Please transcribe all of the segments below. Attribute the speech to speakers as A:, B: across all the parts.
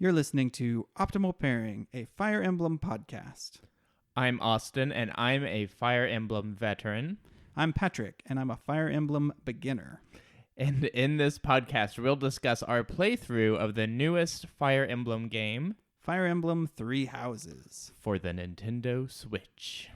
A: You're listening to Optimal Pairing, a Fire Emblem podcast.
B: I'm Austin, and I'm a Fire Emblem veteran.
A: I'm Patrick, and I'm a Fire Emblem beginner.
B: And in this podcast, we'll discuss our playthrough of the newest Fire Emblem game,
A: Fire Emblem Three Houses,
B: for the Nintendo Switch.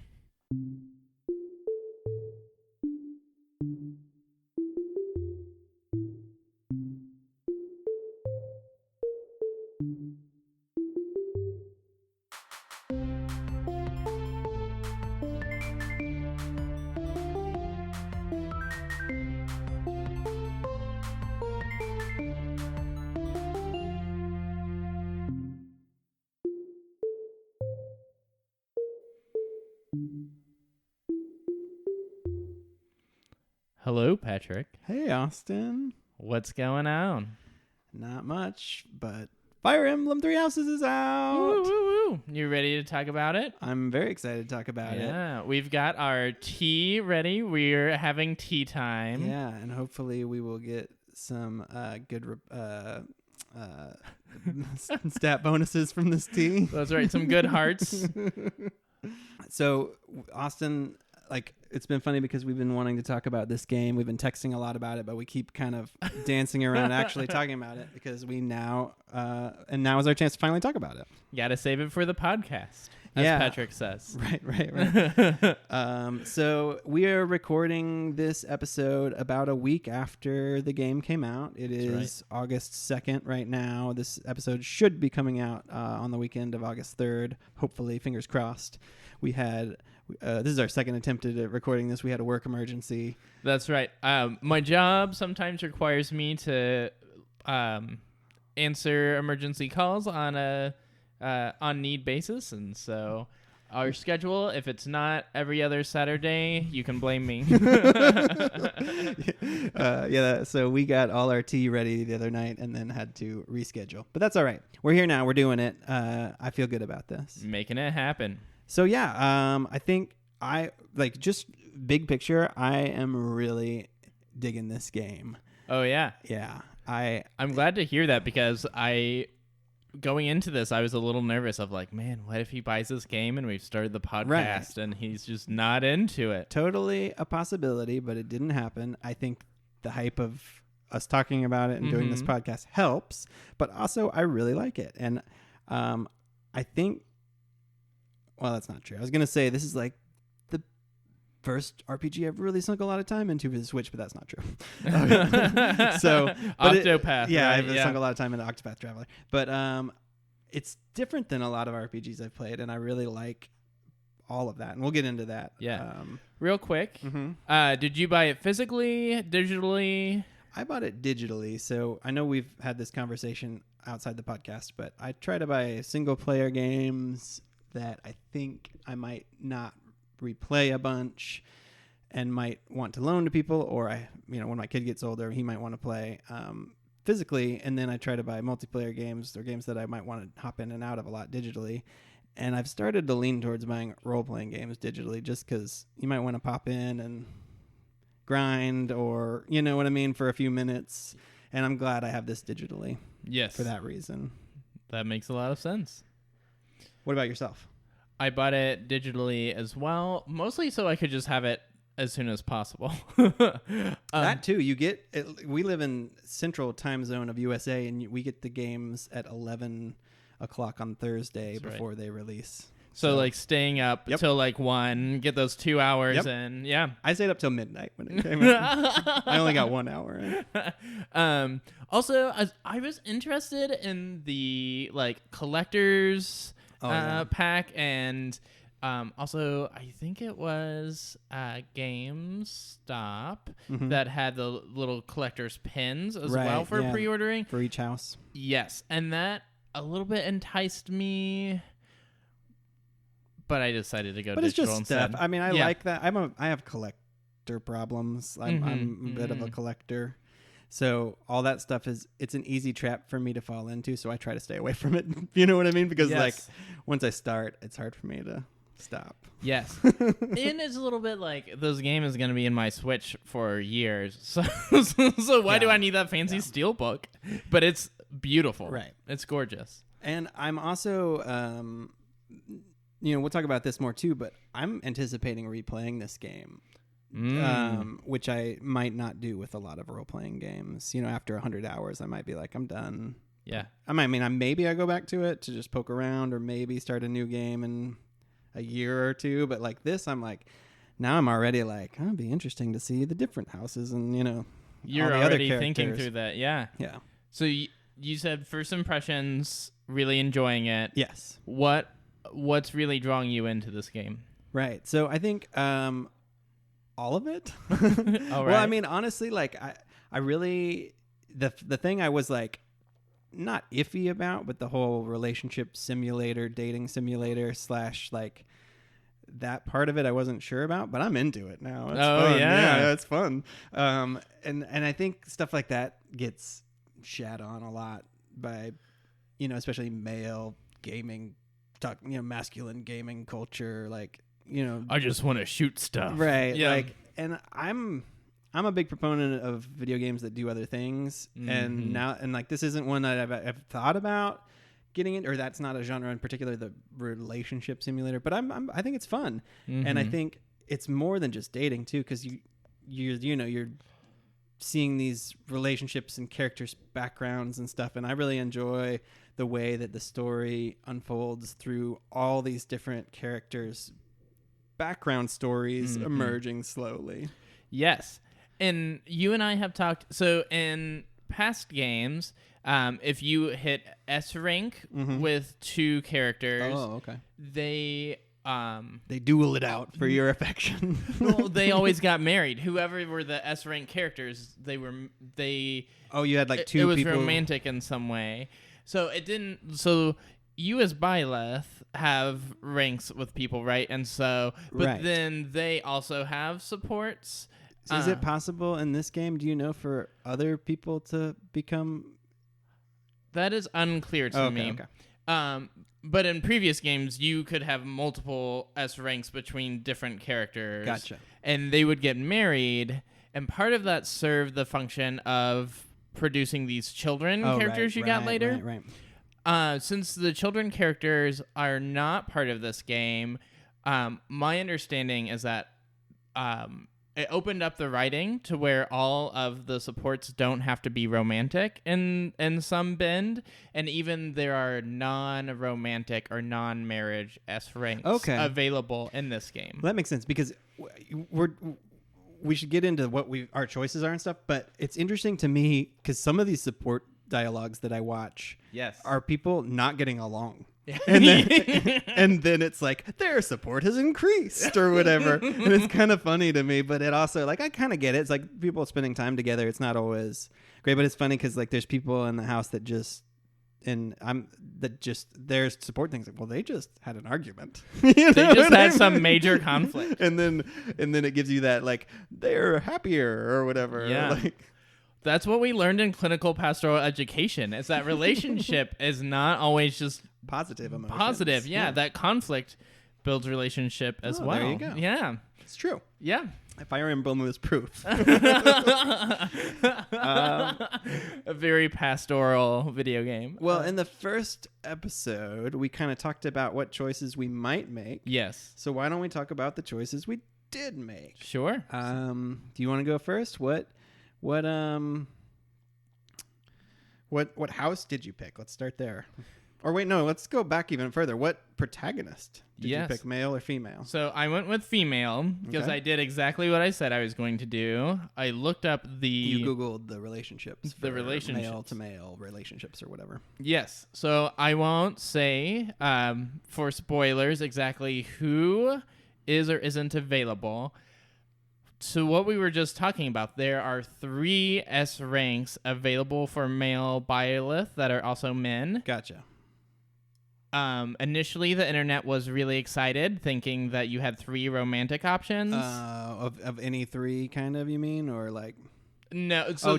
B: Hello, Patrick.
A: Hey, Austin.
B: What's going on?
A: Not much, but Fire Emblem Three Houses is out.
B: Woo, woo, woo. You ready to talk about it?
A: I'm very excited to talk about it.
B: Yeah, we've got our tea ready. We're having tea time.
A: Yeah, and hopefully we will get some good stat bonuses from this tea.
B: That's right, some good hearts.
A: So, Austin, it's been funny because we've been wanting to talk about this game. We've been texting a lot about it, but we keep kind of dancing around actually talking about it because we now is our chance to finally talk about it.
B: You gotta save it for the podcast, as Patrick says.
A: Right. So we are recording this episode about a week after the game came out. It is August 2nd right now. This episode should be coming out on the weekend of August 3rd. Hopefully, fingers crossed. We had... this is our second attempt at recording this. We had a work emergency.
B: That's right. My job sometimes requires me to answer emergency calls on a on need basis, and so our schedule, if it's not every other Saturday, you can blame me.
A: So we got all our tea ready the other night and then had to reschedule. But that's all right. We're here now. We're doing it. I feel good about this.
B: Making it happen.
A: So yeah, I think just big picture, I am really digging this game.
B: Oh yeah.
A: Yeah.
B: I'm glad to hear that because going into this, I was a little nervous of man, what if he buys this game and we've started the podcast and he's just not into it?
A: Totally a possibility, but it didn't happen. I think the hype of us talking about it and doing this podcast helps, but also I really like it. And I think... Well, that's not true. I was going to say this is the first RPG I've really sunk a lot of time into for the Switch, but that's not true. So
B: Octopath.
A: I've sunk a lot of time into Octopath Traveler. But it's different than a lot of RPGs I've played, and I really like all of that. And we'll get into that.
B: Yeah. Real quick, did you buy it physically, digitally?
A: I bought it digitally, so I know we've had this conversation outside the podcast, but I try to buy single-player games that I think I might not replay a bunch and might want to loan to people, or when my kid gets older, he might want to play physically, and then I try to buy multiplayer games or games that I might want to hop in and out of a lot digitally. And I've started to lean towards buying role-playing games digitally just because you might want to pop in and grind or, you know what I mean, for a few minutes. And I'm glad I have this digitally.
B: Yes.
A: For that reason.
B: That makes a lot of sense.
A: What about yourself?
B: I bought it digitally as well, mostly so I could just have it as soon as possible.
A: That too. You get it, we live in central time zone of USA, and we get the games at 11 o'clock on Thursday before they release.
B: So staying up till 1, get those 2 hours in. Yeah.
A: I stayed up till midnight when it came out. I only got 1 hour in.
B: Also, I was interested in the collector's pack, and also I think it was GameStop that had the little collector's pins as well for pre-ordering.
A: For each house.
B: Yes, and that a little bit enticed me, but I decided to go digital
A: it's just
B: instead.
A: stuff. I mean, I like that. I have collector problems. I'm a bit of a collector. So all that stuff it's an easy trap for me to fall into. So I try to stay away from it. You know what I mean? Because once I start, it's hard for me to stop.
B: Yes. And it's a little bit this game is going to be in my Switch for years. So why do I need that fancy steel book? But it's beautiful.
A: Right.
B: It's gorgeous.
A: And I'm also, we'll talk about this more too, but I'm anticipating replaying this game, which I might not do with a lot of role-playing games. After 100 hours, I might be like, I'm done.
B: Yeah.
A: Maybe I go back to it to just poke around or maybe start a new game in a year or two. But like this, I'm like, now I'm already like, it'd be interesting to see the different houses and,
B: you're
A: all the
B: already
A: other
B: thinking
A: characters.
B: through that. Yeah.
A: Yeah.
B: So you said first impressions, really enjoying it.
A: Yes.
B: What's really drawing you into this game?
A: Right. So I think all of it.
B: All right.
A: Well, I mean, honestly, like I really the thing I was like not iffy about, but the whole relationship simulator, dating simulator / like that part of it I wasn't sure about, but I'm into it now. It's fun. Yeah, it's fun. And I think stuff like that gets shat on a lot by, especially male gaming, masculine gaming culture, like,
B: I just want to shoot stuff.
A: right?
B: Yeah.
A: Like, and I'm a big proponent of video games that do other things, and like this isn't one that I've thought about getting it, or that's not a genre in particular, the relationship simulator. But I think it's fun, and I think it's more than just dating too, because you're seeing these relationships and characters' backgrounds and stuff, and I really enjoy the way that the story unfolds through all these different characters' background stories emerging slowly.
B: Yes. And you and I have talked, so in past games, if you hit S rank with 2 characters, they
A: duel it out for your affection.
B: well, they always got married. Whoever were the S rank characters, they
A: you had like 2
B: it was
A: people.
B: romantic in some way. So it didn't, so you as Byleth have ranks with people, right? And so, but then they also have supports.
A: So is it possible in this game, do you know, for other people to become...
B: That is unclear to me. Okay. But in previous games, you could have multiple S ranks between different characters.
A: Gotcha.
B: And they would get married, and part of that served the function of producing these children characters you got later.
A: Right.
B: Since the children characters are not part of this game, my understanding is that... it opened up the writing to where all of the supports don't have to be romantic in some bend, and even there are non-romantic or non-marriage S ranks available in this game.
A: Well, that makes sense, because we should get into what our choices are and stuff, but it's interesting to me because some of these support dialogues that I watch are people not getting along. And then it's like their support has increased or whatever, and it's kind of funny to me. But it also, like, I kind of get it. It's like people spending time together. It's not always great, but it's funny because like there's people in the house that just their support things like, well, they just had an argument.
B: They just had some major conflict,
A: and then it gives you that like they're happier or whatever.
B: Yeah.
A: Like,
B: that's what we learned in clinical pastoral education, is that relationship is not always just
A: positive emotions.
B: Positive, yeah. That conflict builds relationship as well.
A: There you go.
B: Yeah.
A: It's true.
B: Yeah.
A: Fire Emblem was proof.
B: A very pastoral video game.
A: Well, in the first episode, we kind of talked about what choices we might make.
B: Yes.
A: So why don't we talk about the choices we did make?
B: Sure.
A: Do you want to go first? What house did you pick? Let's start there. Or wait, no, let's go back even further. What protagonist did you pick, male or female?
B: So I went with female because I did exactly what I said I was going to do. I looked up
A: You Googled the relationships. Male to male relationships or whatever.
B: Yes. So I won't say for spoilers exactly who is or isn't available. So what we were just talking about, there are 3 S ranks available for male Byleth that are also men.
A: Gotcha.
B: Initially, the internet was really excited, thinking that you had 3 romantic options.
A: Of any 3, kind of, you mean? Or like...
B: No. So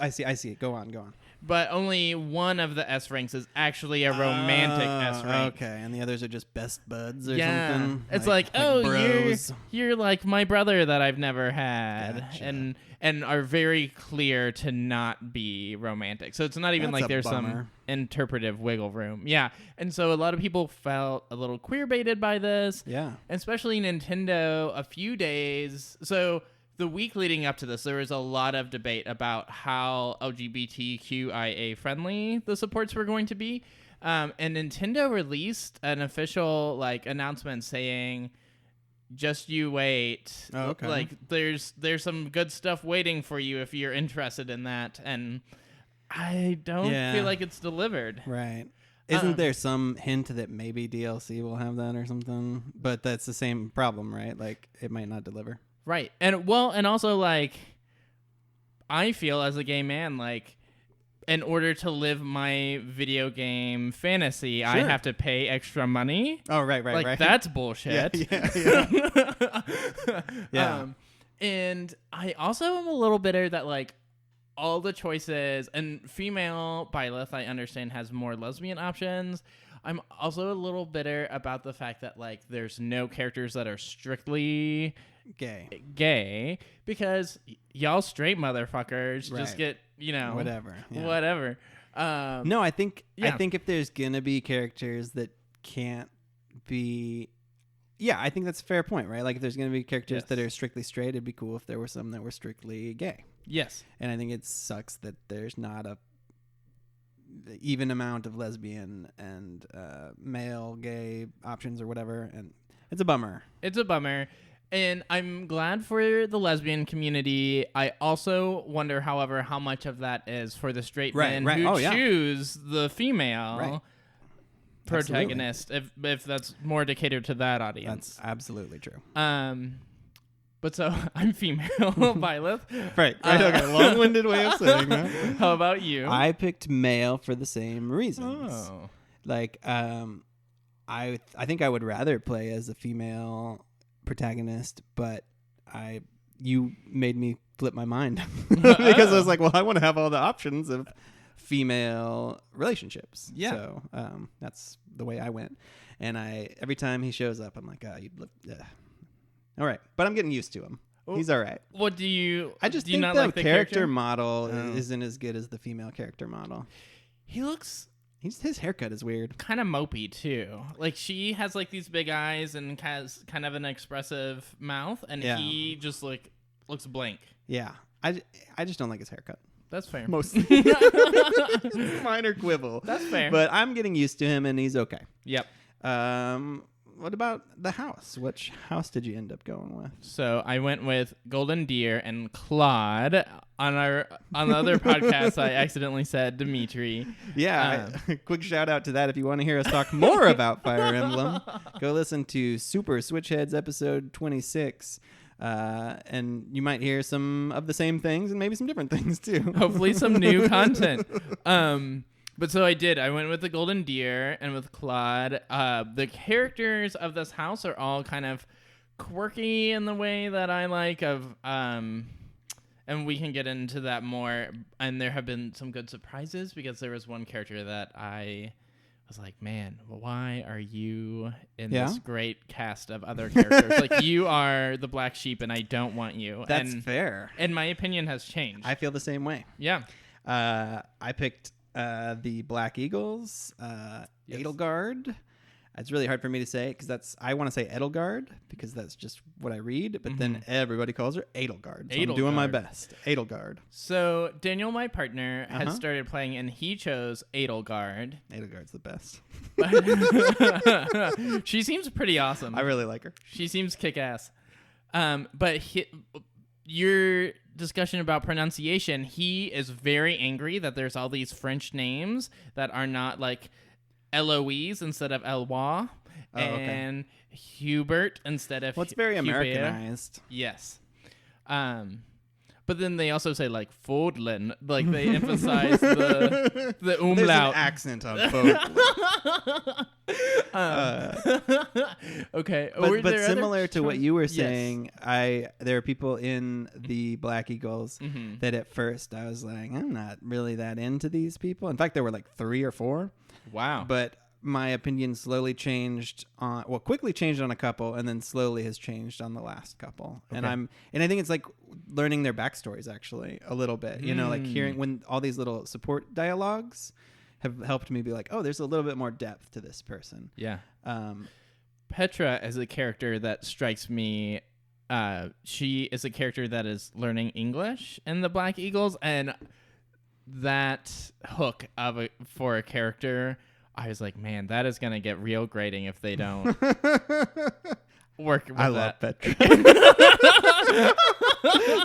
A: I see. Go on.
B: but only one of the S ranks is actually a romantic S rank.
A: Okay, and the others are just best buds or
B: Yeah,
A: something.
B: it's like oh,
A: bros.
B: you're like my brother that I've never had,
A: Gotcha.
B: and are very clear to not be romantic. So it's not even
A: That's
B: like
A: a
B: there's some
A: bummer.
B: interpretive wiggle room. Yeah, and so a lot of people felt a little queer baited by this.
A: Yeah.
B: Especially Nintendo. A few days. So the week leading up to this, there was a lot of debate about how LGBTQIA friendly the supports were going to be. And Nintendo released an official announcement saying, just you wait.
A: Oh, okay.
B: Like there's some good stuff waiting for you if you're interested in that. And I don't feel like it's delivered.
A: Right. Isn't there some hint that maybe DLC will have that or something? But that's the same problem, right? Like it might not deliver.
B: Right. And also I feel as a gay man, in order to live my video game fantasy, I have to pay extra money.
A: Oh, right.
B: That's bullshit.
A: Yeah.
B: And I also am a little bitter that all the choices, and female Byleth, I understand, has more lesbian options. I'm also a little bitter about the fact that there's no characters that are strictly gay because y'all straight motherfuckers just get whatever.
A: No, I think if there's gonna be characters that can't be, I think that's a fair point, right? Like if there's gonna be characters that are strictly straight, it'd be cool if there were some that were strictly gay.
B: Yes.
A: And I think it sucks that there's not a even amount of lesbian and male gay options or whatever, and it's a bummer.
B: And I'm glad for the lesbian community. I also wonder, however, how much of that is for the straight men who choose the female protagonist, if that's more to cater to that audience.
A: That's absolutely true.
B: But so I'm female, Byleth.
A: Right. Okay. Long-winded way of saying that.
B: How about you?
A: I picked male for the same reasons.
B: Oh.
A: I think I would rather play as a female protagonist, but you made me flip my mind because I was like, well, I want to have all the options of female relationships.
B: Yeah.
A: So that's the way I went. And every time he shows up, I'm like, you'd look. All right, but I'm getting used to him. He's all right.
B: What do you?
A: I just
B: do
A: think
B: you not
A: the
B: like the
A: character model isn't as good as the female character model.
B: He looks.
A: His haircut is weird.
B: Kind of mopey too. She has these big eyes and has kind of an expressive mouth, and he just looks blank.
A: Yeah, I just don't like his haircut.
B: That's fair.
A: Mostly. Minor quibble.
B: That's fair.
A: But I'm getting used to him, and he's okay.
B: Yep.
A: What about the house? Which house did you end up going with?
B: So I went with Golden Deer and Claude. On the other podcast, I accidentally said Dimitri.
A: Yeah, quick shout out to that. If you want to hear us talk more about Fire Emblem, go listen to Super Switchheads episode 26. And you might hear some of the same things and maybe some different things too.
B: Hopefully some new content. But so I did. I went with the Golden Deer and with Claude. The characters of this house are all kind of quirky in the way that I like and we can get into that more. And there have been some good surprises because there was one character that I was like, man, why are you in this great cast of other characters? You are the black sheep and I don't want you.
A: That's fair.
B: And my opinion has changed.
A: I feel the same way.
B: Yeah.
A: I picked the Black Eagles, Edelgard. It's really hard for me to say because I want to say Edelgard because that's just what I read, but then everybody calls her Edelgard. So I'm doing my best. Edelgard.
B: So Daniel, my partner, has started playing and he chose Edelgard.
A: Edelgard's the best.
B: She seems pretty awesome.
A: I really like her.
B: She seems kick-ass. But your discussion about pronunciation, he is very angry that there's all these French names that are not Eloise instead of Eloi, and Hubert instead of
A: Well, it's very
B: Hubert.
A: Americanized.
B: Yes. But then they also say like Fordlin, like they emphasize the umlaut.
A: There's an accent on Fordlin.
B: Okay,
A: but similar to what you were
B: Yes.
A: saying, there are people in the Black Eagles that at first I was like, I'm not really that into these people. In fact, there were like 3 or 4.
B: Wow.
A: But my opinion quickly changed on a couple, and then slowly has changed on the last couple.
B: Okay.
A: And I think it's like learning their backstories actually a little bit. You know, like hearing when all these little support dialogues have helped me be like, oh, there's a little bit more depth to this person.
B: Yeah.
A: Um,
B: Petra is a character that strikes me. She is a character that is learning English in the Black Eagles, and that hook for a character, I was like, man, that is gonna get real grating if they don't work with
A: I
B: that.
A: love Petra.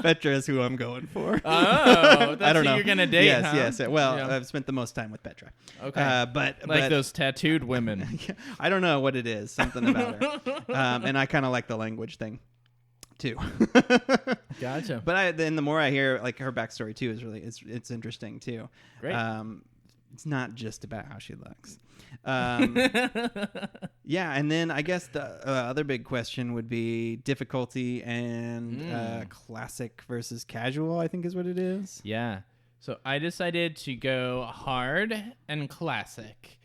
A: Petra is who I'm going for.
B: Oh, that's
A: I don't
B: who
A: know.
B: you're gonna date,
A: Yes,
B: huh?
A: yes. Well,
B: Yeah.
A: I've spent the most time with Petra.
B: Okay.
A: But
B: Those tattooed women.
A: I don't know what it is. Something about her. And I kind of like the language thing, too.
B: Gotcha.
A: But then the more I hear, like her backstory too is really it's interesting too.
B: Great.
A: It's not just about how she looks. Yeah, and then I guess the other big question would be difficulty and classic versus casual, I think is what it is.
B: Yeah. So I decided to go hard and classic,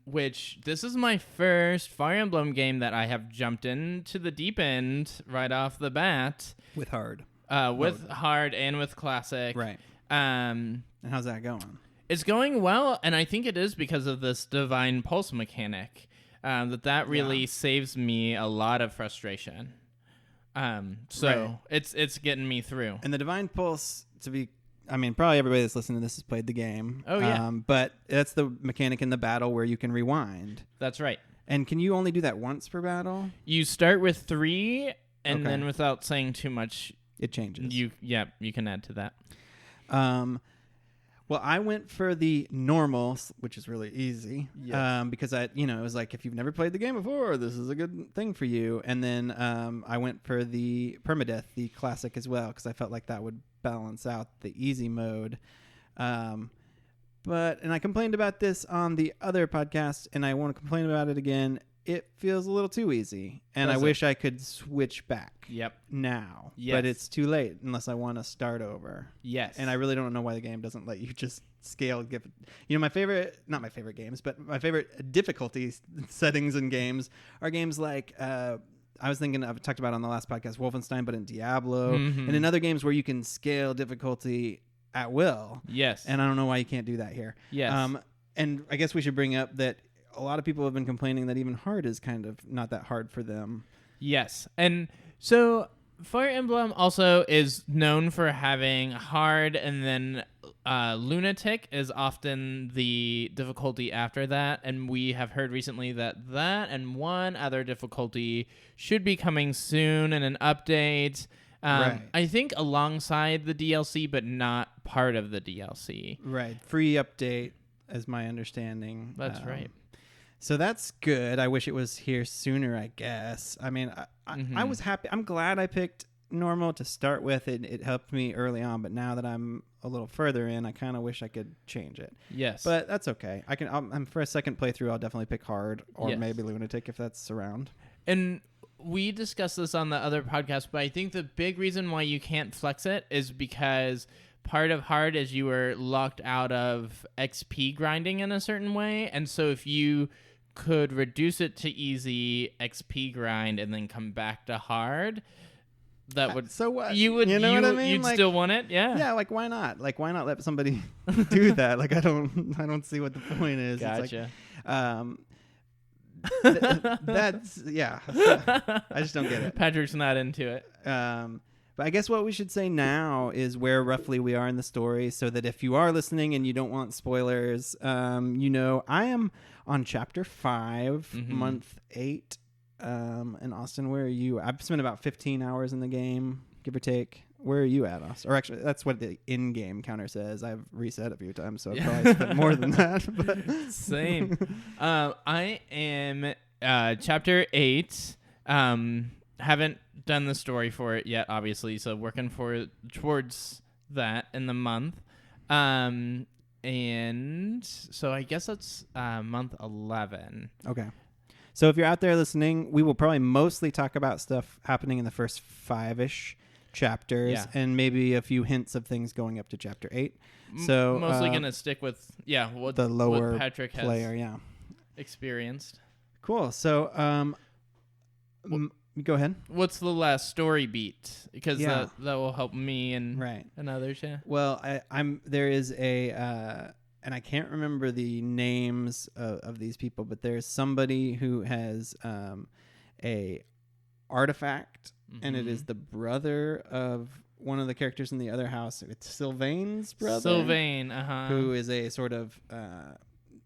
B: which this is my first Fire Emblem game that I have jumped into the deep end right off the bat.
A: With hard.
B: With hard and with classic.
A: Right.
B: And
A: how's that going?
B: It's going well, and I think it is because of this divine pulse mechanic that really saves me a lot of frustration. So it's getting me through.
A: And the divine pulse, probably everybody that's listening to this has played the game.
B: Oh, yeah.
A: But that's the mechanic in the battle where you can rewind.
B: That's right.
A: And can you only do that once per battle?
B: You start with 3, and then without saying too much,
A: it changes.
B: You can add to that.
A: Well, I went for the normal, which is really easy, because it was like, if you've never played the game before, this is a good thing for you. And then I went for the permadeath, the classic as well, because I felt like that would balance out the easy mode. And I complained about this on the other podcast, and I want to complain about it again. It feels a little too easy, and I wish I could switch back now.
B: Yes.
A: But it's too late unless I want to start over.
B: Yes.
A: And I really don't know why the game doesn't let you just scale. My favorite, not my favorite games, but my favorite difficulty settings in games are games like, I was thinking, I've talked about on the last podcast, Wolfenstein, but in Diablo, and in other games where you can scale difficulty at will.
B: Yes.
A: And I don't know why you can't do that here.
B: Yes.
A: And I guess we should bring up that a lot of people have been complaining that even hard is kind of not that hard for them.
B: Yes. And so Fire Emblem also is known for having hard, and then lunatic is often the difficulty after that. And we have heard recently that and one other difficulty should be coming soon in an update.
A: Right.
B: I think alongside the DLC, but not part of the DLC.
A: Right. Free update, as my understanding.
B: That's right.
A: So that's good. I wish it was here sooner, I guess. I mean, I was happy. I'm glad I picked normal to start with. It helped me early on, but now that I'm a little further in, I kind of wish I could change it.
B: Yes.
A: But that's okay. I'm for a second playthrough, I'll definitely pick hard or maybe lunatic if that's around.
B: And we discussed this on the other podcast, but I think the big reason why you can't flex it is because part of hard is you were locked out of XP grinding in a certain way. And so if you could reduce it to easy XP grind and then come back to hard, that would
A: so what
B: what I mean? You'd still want it.
A: Yeah, like why not let somebody do that? Like I don't see what the point is.
B: Gotcha.
A: It's like, that's I just don't get it.
B: Patrick's not into it.
A: But I guess what we should say now is where roughly we are in the story, so that if you are listening and you don't want spoilers, I am on chapter 5, month 8. And Austin, where are you? I've spent about 15 hours in the game, give or take. Where are you at, Austin? Or actually, that's what the in-game counter says. I've reset a few times, so I've probably spent more than that. But
B: Same. I am chapter 8. Haven't done the story for it yet, obviously, so working towards that in the month. And so I guess that's month 11.
A: Okay. So if you're out there listening, we will probably mostly talk about stuff happening in the first 5-ish chapters and maybe a few hints of things going up to chapter 8. So
B: mostly going to stick with what
A: the lower
B: what Patrick
A: player,
B: has experienced.
A: Cool. So go ahead.
B: What's the last story beat? Because that will help me and others. Yeah.
A: Well, there is a and I can't remember the names of these people, but there's somebody who has a artifact, and it is the brother of one of the characters in the other house. It's Sylvain's brother.
B: Sylvain,
A: who is a sort of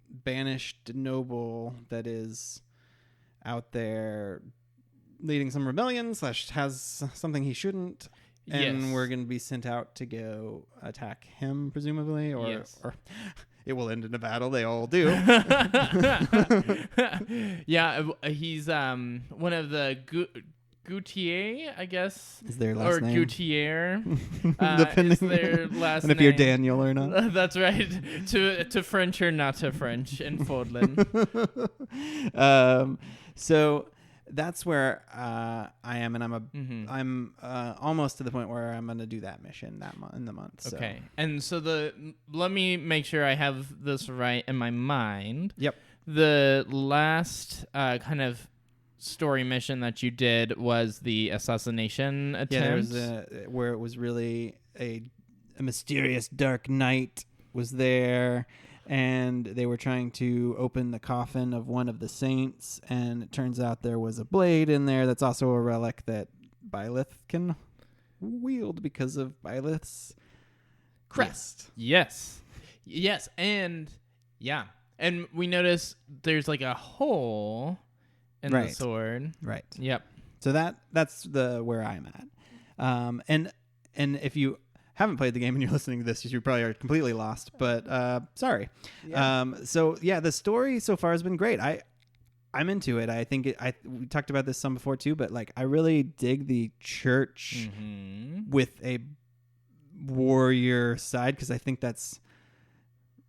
A: banished noble that is out there leading some rebellion / has something he shouldn't, and we're going to be sent out to go attack him, presumably, or it will end in a battle. They all do.
B: He's one of the Gautier, I guess,
A: is their last name,
B: or Gautier,
A: depending
B: is their last
A: and if
B: name.
A: you're Daniel or not.
B: That's right. To French or not to French in Fordland.
A: So that's where I am, and I'm almost to the point where I'm going to do that mission in the month. So.
B: Okay, and so let me make sure I have this right in my mind.
A: Yep.
B: The last kind of story mission that you did was the assassination attempt.
A: Yeah, there was where it was really a mysterious dark knight was there, and they were trying to open the coffin of one of the saints, and it turns out there was a blade in there that's also a relic that Byleth can wield because of Byleth's crest.
B: Yes, and we notice there's like a hole in the sword.
A: Right.
B: Yep.
A: So that's where I'm at. And if you haven't played the game and you're listening to this, you probably are completely lost, but sorry. Yeah. The story so far has been great. I'm into it. I think we talked about this some before too, but like I really dig the church with a warrior side, because I think that's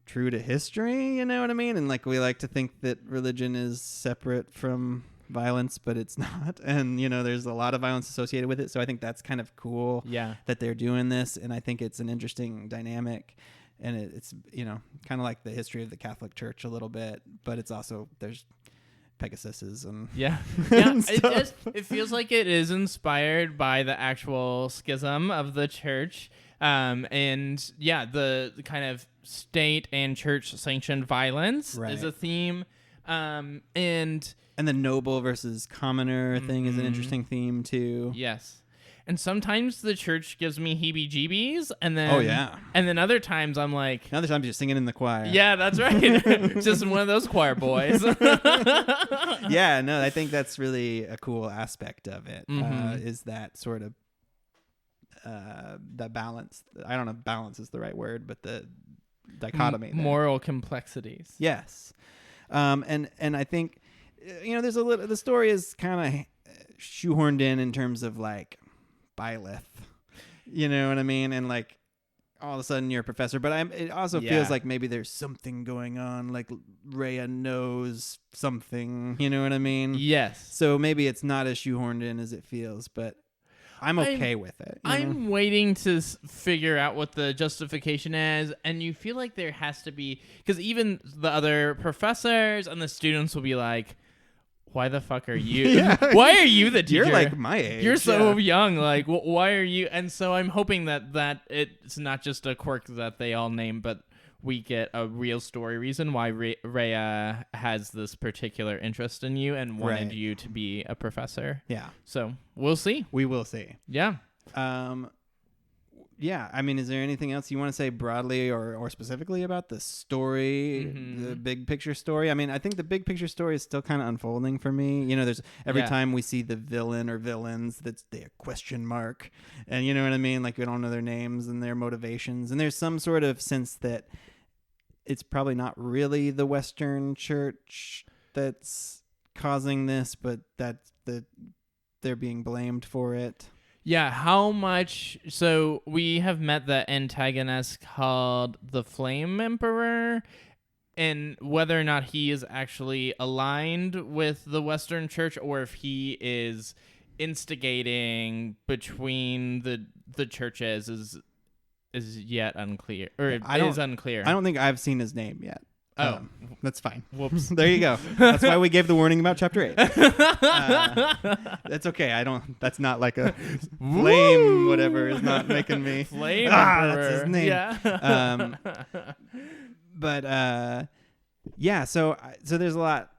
A: true to history, you know what I mean? And like we like to think that religion is separate from violence, but it's not, and there's a lot of violence associated with it, so I think that's kind of cool that they're doing this, and I think it's an interesting dynamic, and it's kind of like the history of the Catholic Church a little bit, but it's also there's Pegasuses and and
B: it feels like it is inspired by the actual schism of the church, the kind of state and church sanctioned violence is a theme, and the
A: noble versus commoner thing is an interesting theme too.
B: Yes. And sometimes the church gives me heebie-jeebies, and then and then other times I'm like,
A: other times you're singing in the choir.
B: Yeah, that's right. Just one of those choir boys.
A: Yeah, no, I think that's really a cool aspect of it. Is that sort of the balance. I don't know if balance is the right word, but the dichotomy,
B: moral complexities.
A: Yes. And I think there's a little, the story is kind of shoehorned in terms of like Byleth, you know what I mean, and like all of a sudden you're a professor, but it also feels like maybe there's something going on, like Rhea knows something, you know what I mean?
B: Yes.
A: So maybe it's not as shoehorned in as it feels, but I'm okay with it.
B: I'm waiting to figure out what the justification is, and you feel like there has to be, because even the other professors and the students will be like, why the fuck are you? Why are you the teacher?
A: You're like my age.
B: You're so young. Like, why are you? And so I'm hoping that it's not just a quirk that they all name, but we get a real story reason why Rhea has this particular interest in you and wanted you to be a professor. Yeah. So we'll see.
A: We will see.
B: Yeah.
A: Yeah, I mean, is there anything else you want to say broadly or specifically about the story, the big picture story? I mean, I think the big picture story is still kind of unfolding for me. There's every time we see the villain or villains, that's the question mark. And you know what I mean? Like we don't know their names and their motivations. And there's some sort of sense that it's probably not really the Western Church that's causing this, but that's the they're being blamed for it.
B: Yeah, how much... So we have met the antagonist called the Flame Emperor, and whether or not he is actually aligned with the Western Church or if he is instigating between the churches is yet unclear, or is unclear.
A: I don't think I've seen his name yet.
B: Oh,
A: that's fine.
B: Whoops.
A: There you go. That's why we gave the warning about chapter 8. That's okay. That's not like a flame. Whatever is not making me
B: Flame.
A: That's his name.
B: Yeah.
A: But yeah. So there's a lot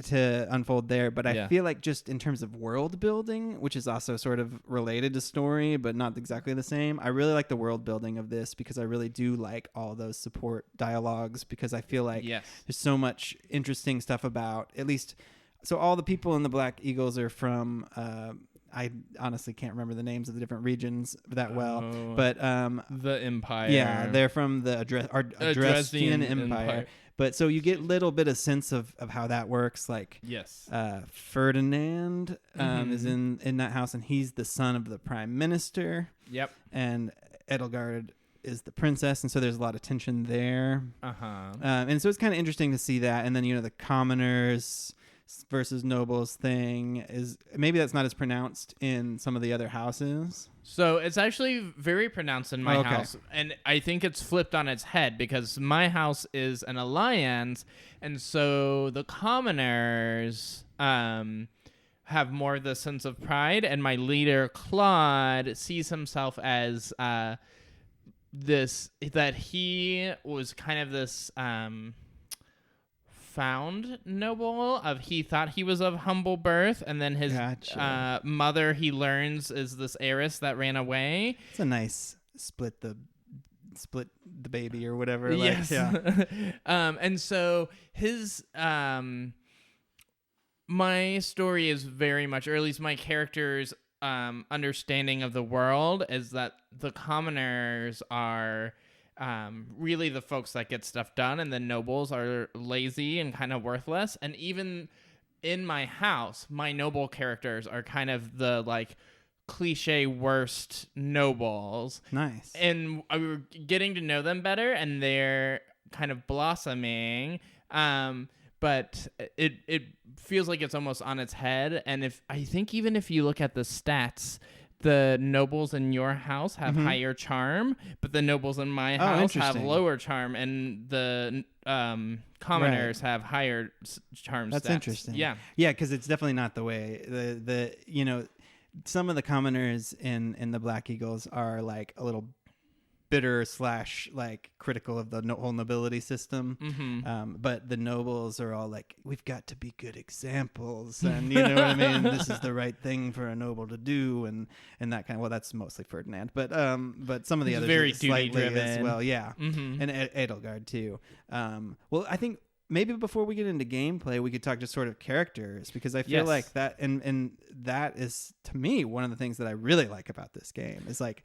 A: to unfold there, but I feel like just in terms of world building, which is also sort of related to story but not exactly the same, I really like the world building of this because I really do like all those support dialogues, because I feel like there's so much interesting stuff about, at least, so all the people in the Black Eagles are from I honestly can't remember the names of the different regions that well, but
B: the Empire.
A: Yeah, they're from the Dresden Empire. But so you get a little bit of sense of how that works. Like, Ferdinand is in that house, and he's the son of the prime minister.
B: Yep.
A: And Edelgard is the princess, and so there's a lot of tension there. And so it's kind of interesting to see that. And then, the commoners versus nobles thing is maybe that's not as pronounced in some of the other houses.
B: So it's actually very pronounced in my house, and I think it's flipped on its head because my house is an alliance, and so the commoners have more of the sense of pride, and my leader Claude sees himself as that he was kind of this found noble of he thought he was of humble birth, and then his mother he learns is this heiress that ran away.
A: It's a nice split the baby or whatever.
B: Yes. And so his my story is very much, or at least my character's understanding of the world is that the commoners are really the folks that get stuff done, and the nobles are lazy and kind of worthless. And even in my house, my noble characters are kind of the like cliche worst nobles.
A: Nice.
B: And we're getting to know them better, and they're kind of blossoming. But it feels like it's almost on its head. And if you look at the stats, the nobles in your house have higher charm, but the nobles in my house have lower charm, and the commoners have higher charm.
A: That's
B: stats.
A: Interesting.
B: Yeah,
A: because it's definitely not the way the some of the commoners in the Black Eagles are like a little bitter / like critical of the whole nobility system. But the nobles are all like, we've got to be good examples, and you know what I mean, this is the right thing for a noble to do, and that kind of, well, that's mostly Ferdinand, but some of the others
B: very
A: are slightly
B: duty-driven
A: as well. And Edelgard too. Well, I think maybe before we get into gameplay, we could talk just sort of characters, because I feel like that, and that is, to me, one of the things that I really like about this game is like,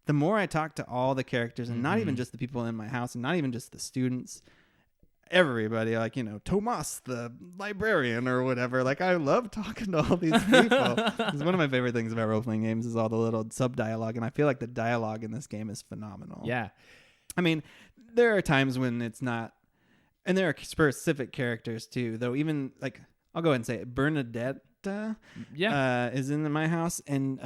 A: the more I talk to all the characters, and not even just the people in my house, and not even just the students, everybody, like, Tomas, the librarian or whatever. Like, I love talking to all these people. It's one of my favorite things about role-playing games is all the little sub-dialogue, and I feel like the dialogue in this game is phenomenal.
B: Yeah.
A: I mean, there are times when it's not, and there are specific characters too, though. Even, like, I'll go ahead and say it, Bernadette is in my house, and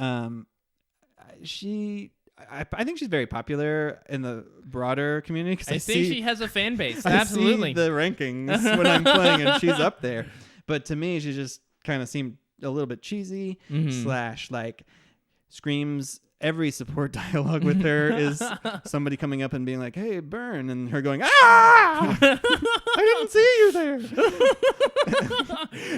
A: I think she's very popular in the broader community. Cause
B: I think she has a fan base. Absolutely.
A: I see the rankings when I'm playing, and she's up there. But to me, she just kind of seemed a little bit cheesy / like screams. Every support dialogue with her is somebody coming up and being like, "Hey, burn," and her going, "Ah, I didn't see you there."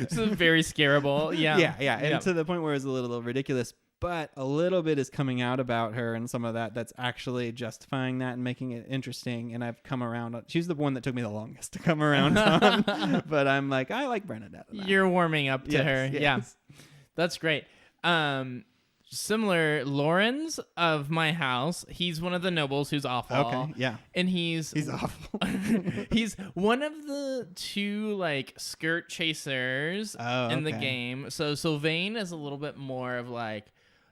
B: So very scareable. Yeah.
A: And to the point where it's a little ridiculous. But a little bit is coming out about her, and some of that's actually justifying that and making it interesting. And I've come around. She's the one that took me the longest to come around on. But I'm like, I like Bernadette.
B: You're warming up to her.
A: Yes.
B: Yeah. That's great. similar. Lawrence of my house, he's one of the nobles who's awful.
A: Okay, yeah.
B: And he's
A: awful.
B: he's one of the two like skirt chasers in the
A: okay.
B: game. So Sylvain is a little bit more of like,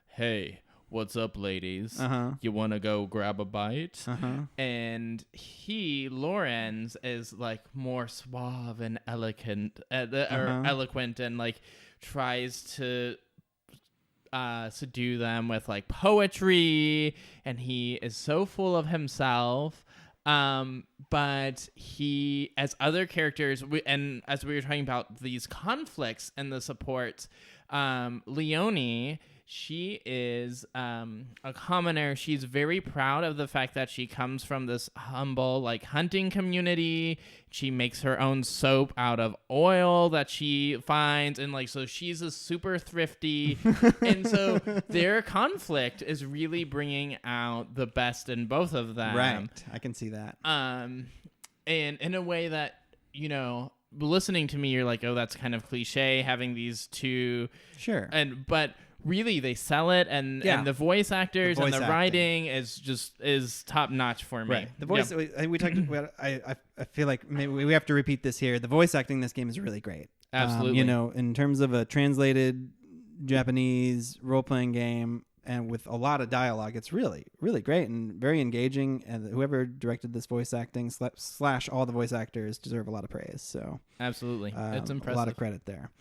B: hey, what's up, ladies? You want to go grab a bite? And Lawrence, is like more suave and eloquent, eloquent, and like tries to subdue them with like poetry, and he is so full of himself. But he, as other characters, and as we were talking about these conflicts and the supports, Leonie, she is a commoner. She's very proud of the fact that she comes from this humble like hunting community. She makes her own soap out of oil that she finds, and like so she's a super thrifty. And so their conflict is really bringing out the best in both of them.
A: Right, I can see that.
B: And in a way that, you know, listening to me, you're like, oh, that's kind of cliche having these two.
A: Sure.
B: But really they sell it, and the voice actors and the writing is top notch for me.
A: Right. The voice we talked about. I feel like maybe we have to repeat this here. The voice acting in this game is really great.
B: Absolutely.
A: You know, in terms of a translated Japanese role-playing game and with a lot of dialogue, it's really, really great and very engaging. And whoever directed this voice acting / all the voice actors deserve a lot of praise. So
B: absolutely, it's impressive.
A: A lot of credit there.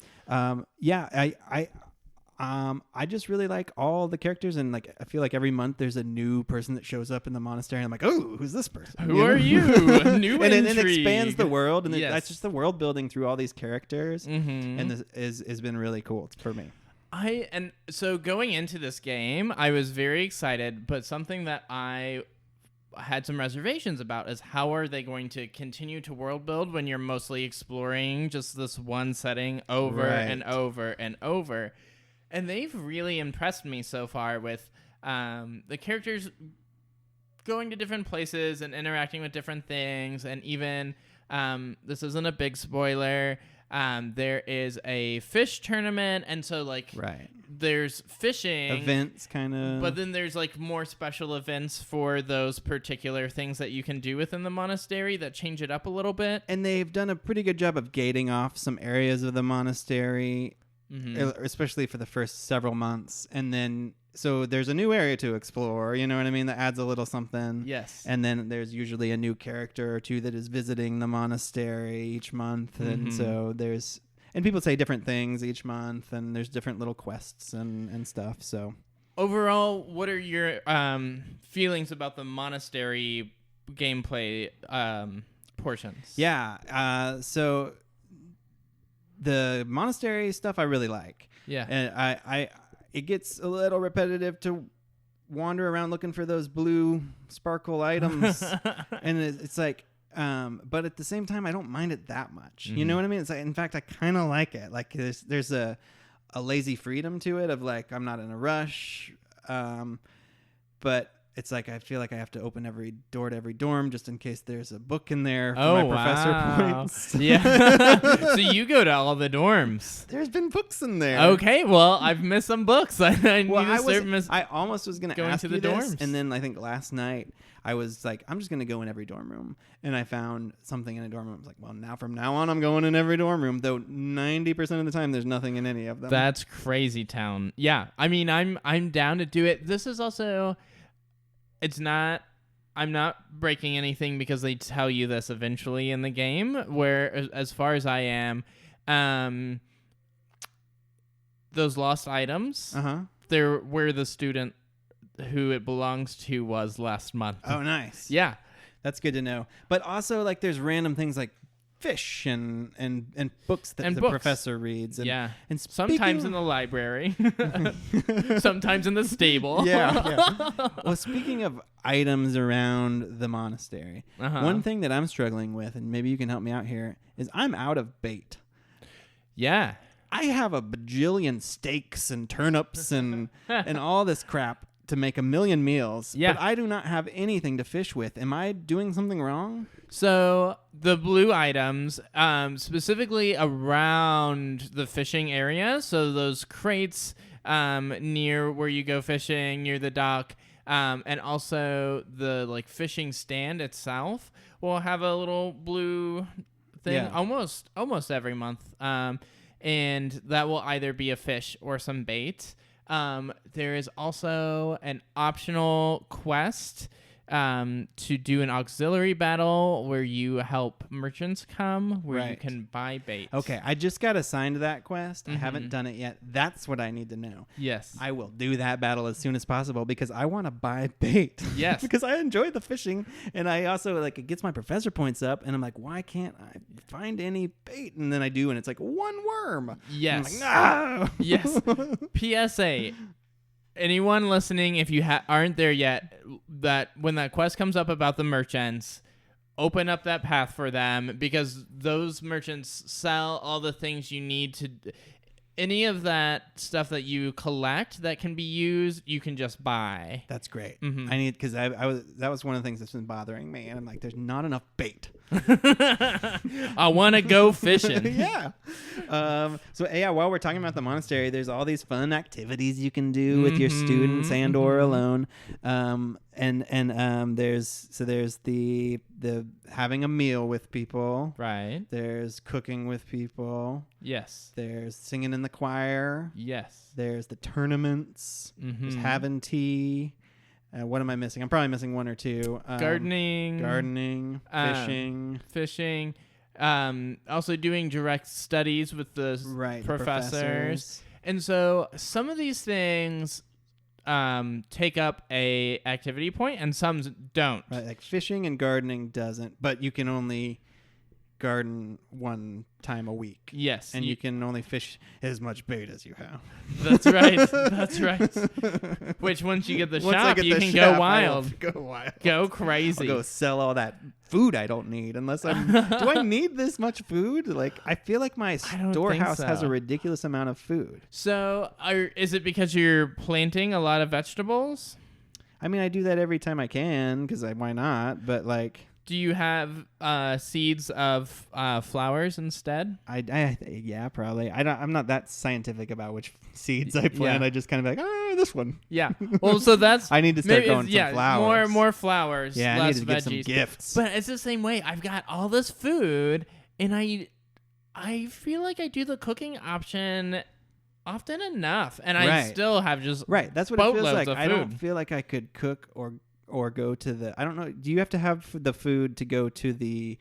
A: I just really like all the characters, and like I feel like every month there's a new person that shows up in the monastery, and I'm like, oh, who's this person?
B: Who are you? New
A: and
B: intrigue.
A: it expands the world, and
B: yes.
A: that's just the world building through all these characters, and this has been really cool for me.
B: So going into this game, I was very excited, but something that I had some reservations about is how are they going to continue to world build when you're mostly exploring just this one setting over and over and over. And they've really impressed me so far with the characters going to different places and interacting with different things. And even, this isn't a big spoiler, there is a fish tournament. And so, like, there's fishing.
A: Events, kind of.
B: But then there's, like, more special events for those particular things that you can do within the monastery that change it up a little bit.
A: And they've done a pretty good job of gating off some areas of the monastery. Especially for the first several months, and then so there's a new area to explore, you know what I mean, that adds a little something.
B: Yes.
A: And then there's usually a new character or two that is visiting the monastery each month, and so and people say different things each month, and there's different little quests and stuff. So
B: overall, what are your feelings about the monastery gameplay portions?
A: So the monastery stuff I really like.
B: Yeah.
A: And it gets a little repetitive to wander around looking for those blue sparkle items. And it's like, but at the same time, I don't mind it that much. You know what I mean? It's like, in fact, I kind of like it. Like there's a lazy freedom to it of like, I'm not in a rush. But it's like I feel like I have to open every door to every dorm just in case there's a book in there for my professor points.
B: Yeah. So you go to all the dorms.
A: There's been books in there.
B: Okay, well, I've missed some books. I
A: almost was going to ask you this, and then I think last night I was like, I'm just going to go in every dorm room, and I found something in a dorm room. I was like, well, from now on, I'm going in every dorm room, though 90% of the time there's nothing in any of them.
B: That's crazy town. Yeah, I mean, I'm down to do it. This is also... I'm not breaking anything because they tell you this eventually in the game, where, as far as I am, those lost items, they're where the student who it belongs to was last month.
A: Oh, nice.
B: Yeah.
A: That's good to know. But also, like, there's random things like fish and books that the professor reads. And
B: sometimes in the library. Sometimes in the stable.
A: Yeah. Well, speaking of items around the monastery, one thing that I'm struggling with, and maybe you can help me out here, is I'm out of bait.
B: Yeah.
A: I have a bajillion steaks and turnips and all this crap to make a million meals, but I do not have anything to fish with. Am I doing something wrong?
B: So the blue items, specifically around the fishing area, so those crates near where you go fishing, near the dock. And also the like fishing stand itself will have a little blue thing almost every month. And that will either be a fish or some bait. There is also an optional quest to do an auxiliary battle where you help merchants come, where you can buy bait.
A: Okay, I just got assigned that quest. I haven't done it yet. That's what I need to know.
B: Yes.
A: I will do that battle as soon as possible because I want to buy bait.
B: Yes.
A: Because I enjoy the fishing, and I also, like, it gets my professor points up, and I'm like, why can't I find any bait? And then I do, and it's like one worm.
B: Yes.
A: And I'm like, no!
B: Yes. PSA. Anyone listening, if you aren't there yet, that when that quest comes up about the merchants, open up that path for them, because those merchants sell all the things you need to. Any of that stuff that you collect that can be used, you can just buy.
A: That's great. I need, because that was one of the things that's been bothering me, and I'm like, there's not enough bait.
B: I want to go fishing.
A: Yeah. While we're talking about the monastery, there's all these fun activities you can do with your students and or alone. There's the having a meal with people.
B: Right.
A: There's cooking with people.
B: Yes.
A: There's singing in the choir.
B: Yes.
A: There's the tournaments. There's having tea. What am I missing? I'm probably missing one or two.
B: Gardening. Fishing. Also doing direct studies with the professors. And so some of these things take up a activity point and some don't.
A: Right, like fishing and gardening doesn't, but you can only garden one time a week.
B: Yes.
A: And you can only fish as much bait as you have.
B: That's right. That's right. Which once you get the shop, you can go wild.
A: Go wild.
B: Go crazy.
A: I'll go sell all that food I don't need unless I'm... Do I need this much food? Like, I feel like my storehouse has a ridiculous amount of food.
B: So is it because you're planting a lot of vegetables?
A: I mean, I do that every time I can because why not? But like...
B: Do you have seeds of flowers instead?
A: Yeah, probably. I'm not that scientific about which seeds I plant.
B: Yeah.
A: I just kind of like, this one.
B: Yeah. Well, so that's
A: I need to start going some flowers.
B: More flowers.
A: Yeah,
B: less
A: I need to
B: veggies.
A: get some gifts.
B: But it's the same way. I've got all this food, and I feel like I do the cooking option often enough, and I still have just
A: That's what it feels like.
B: I
A: don't feel like I could cook or go to the, I don't know, do you have to have the food to go to the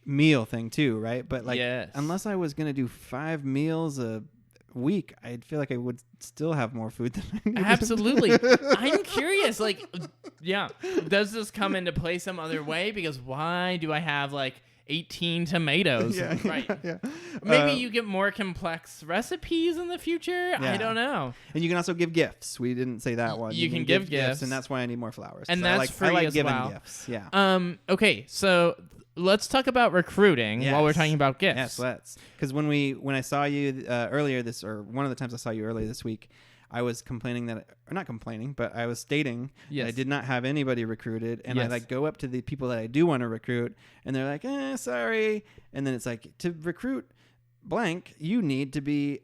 A: meal thing too, right? But like, unless I was going to do 5 meals a week, I'd feel like I would still have more food than I need.
B: Absolutely. I'm curious, like, does this come into play some other way? Because why do I have like 18 tomatoes? Maybe you get more complex recipes in the future. I don't know.
A: And you can also give gifts. We didn't say that one.
B: You can give gifts,
A: and that's why I need more flowers.
B: And that's free
A: I like
B: as
A: giving
B: well.
A: Gifts. Yeah.
B: Okay, so let's talk about recruiting while we're talking about gifts.
A: Yes, let's. Because when I saw you earlier one of the times I saw you earlier this week, I was complaining or not complaining, but I was stating that I did not have anybody recruited, and I like go up to the people that I do want to recruit, and they're like, sorry, and then it's like, to recruit blank, you need to be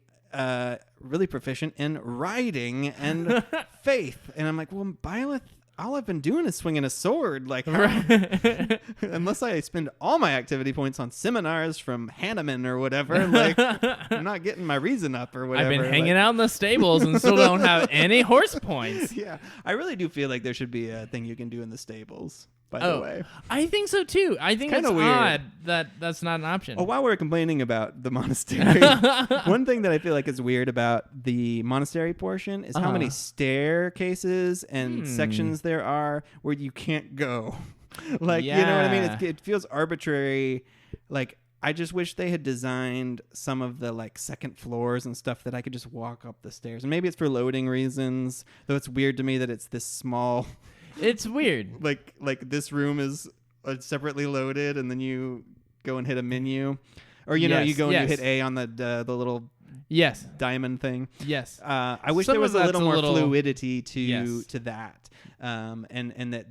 A: really proficient in writing and faith, and I'm like, well, Byleth, all I've been doing is swinging a sword. Like, unless I spend all my activity points on seminars from Hanneman or whatever, like, I'm not getting my reason up or whatever.
B: I've been hanging out in the stables and still don't have any horse points.
A: Yeah, I really do feel like there should be a thing you can do in the stables. By the way,
B: I think so too. I think it's odd that that's not an option.
A: Oh, while we're complaining about the monastery, one thing that I feel like is weird about the monastery portion is how many staircases and sections there are where you can't go. Like, you know what I mean? It feels arbitrary. Like, I just wish they had designed some of the like second floors and stuff that I could just walk up the stairs. And maybe it's for loading reasons, though it's weird to me that it's this small.
B: It's weird.
A: Like this room is separately loaded, and then you go and hit a menu, or you know, you go and you hit A on the little diamond thing.
B: Yes.
A: I wish there was a little more fluidity to that, and that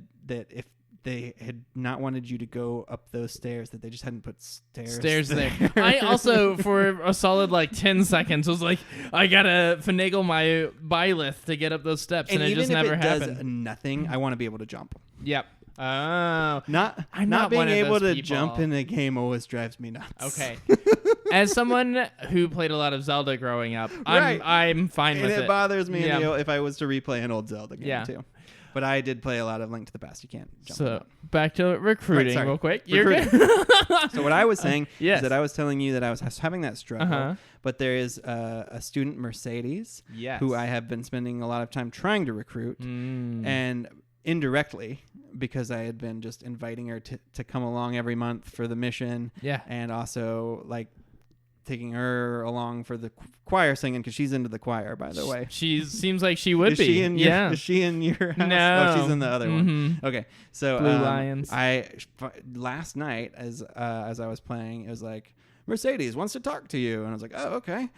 A: if they had not wanted you to go up those stairs, that they just hadn't put
B: stairs there. I also, for a solid like 10 seconds, was like, I gotta finagle my byleth to get up those steps, and it just never happened.
A: Does nothing, I want to be able to jump.
B: Yep. Oh,
A: I'm not being able to jump in a game always drives me nuts.
B: Okay. As someone who played a lot of Zelda growing up, I'm fine with it.
A: And it bothers me if I was to replay an old Zelda game too. But I did play a lot of Link to the Past. You can't jump.
B: So back to recruiting real quick.
A: You're good. So what I was saying is that I was telling you that I was having that struggle. But there is a student, Mercedes, who I have been spending a lot of time trying to recruit. And indirectly, because I had been just inviting her to come along every month for the mission. Yeah. And also like taking her along for the choir singing, because she's into the choir, by the way.
B: She seems like she would be.
A: Is she in your house?
B: No.
A: Oh, she's in the other one. Okay. So
B: Blue Lions.
A: Last night as I was playing, it was like, Mercedes wants to talk to you. And I was like, oh, okay.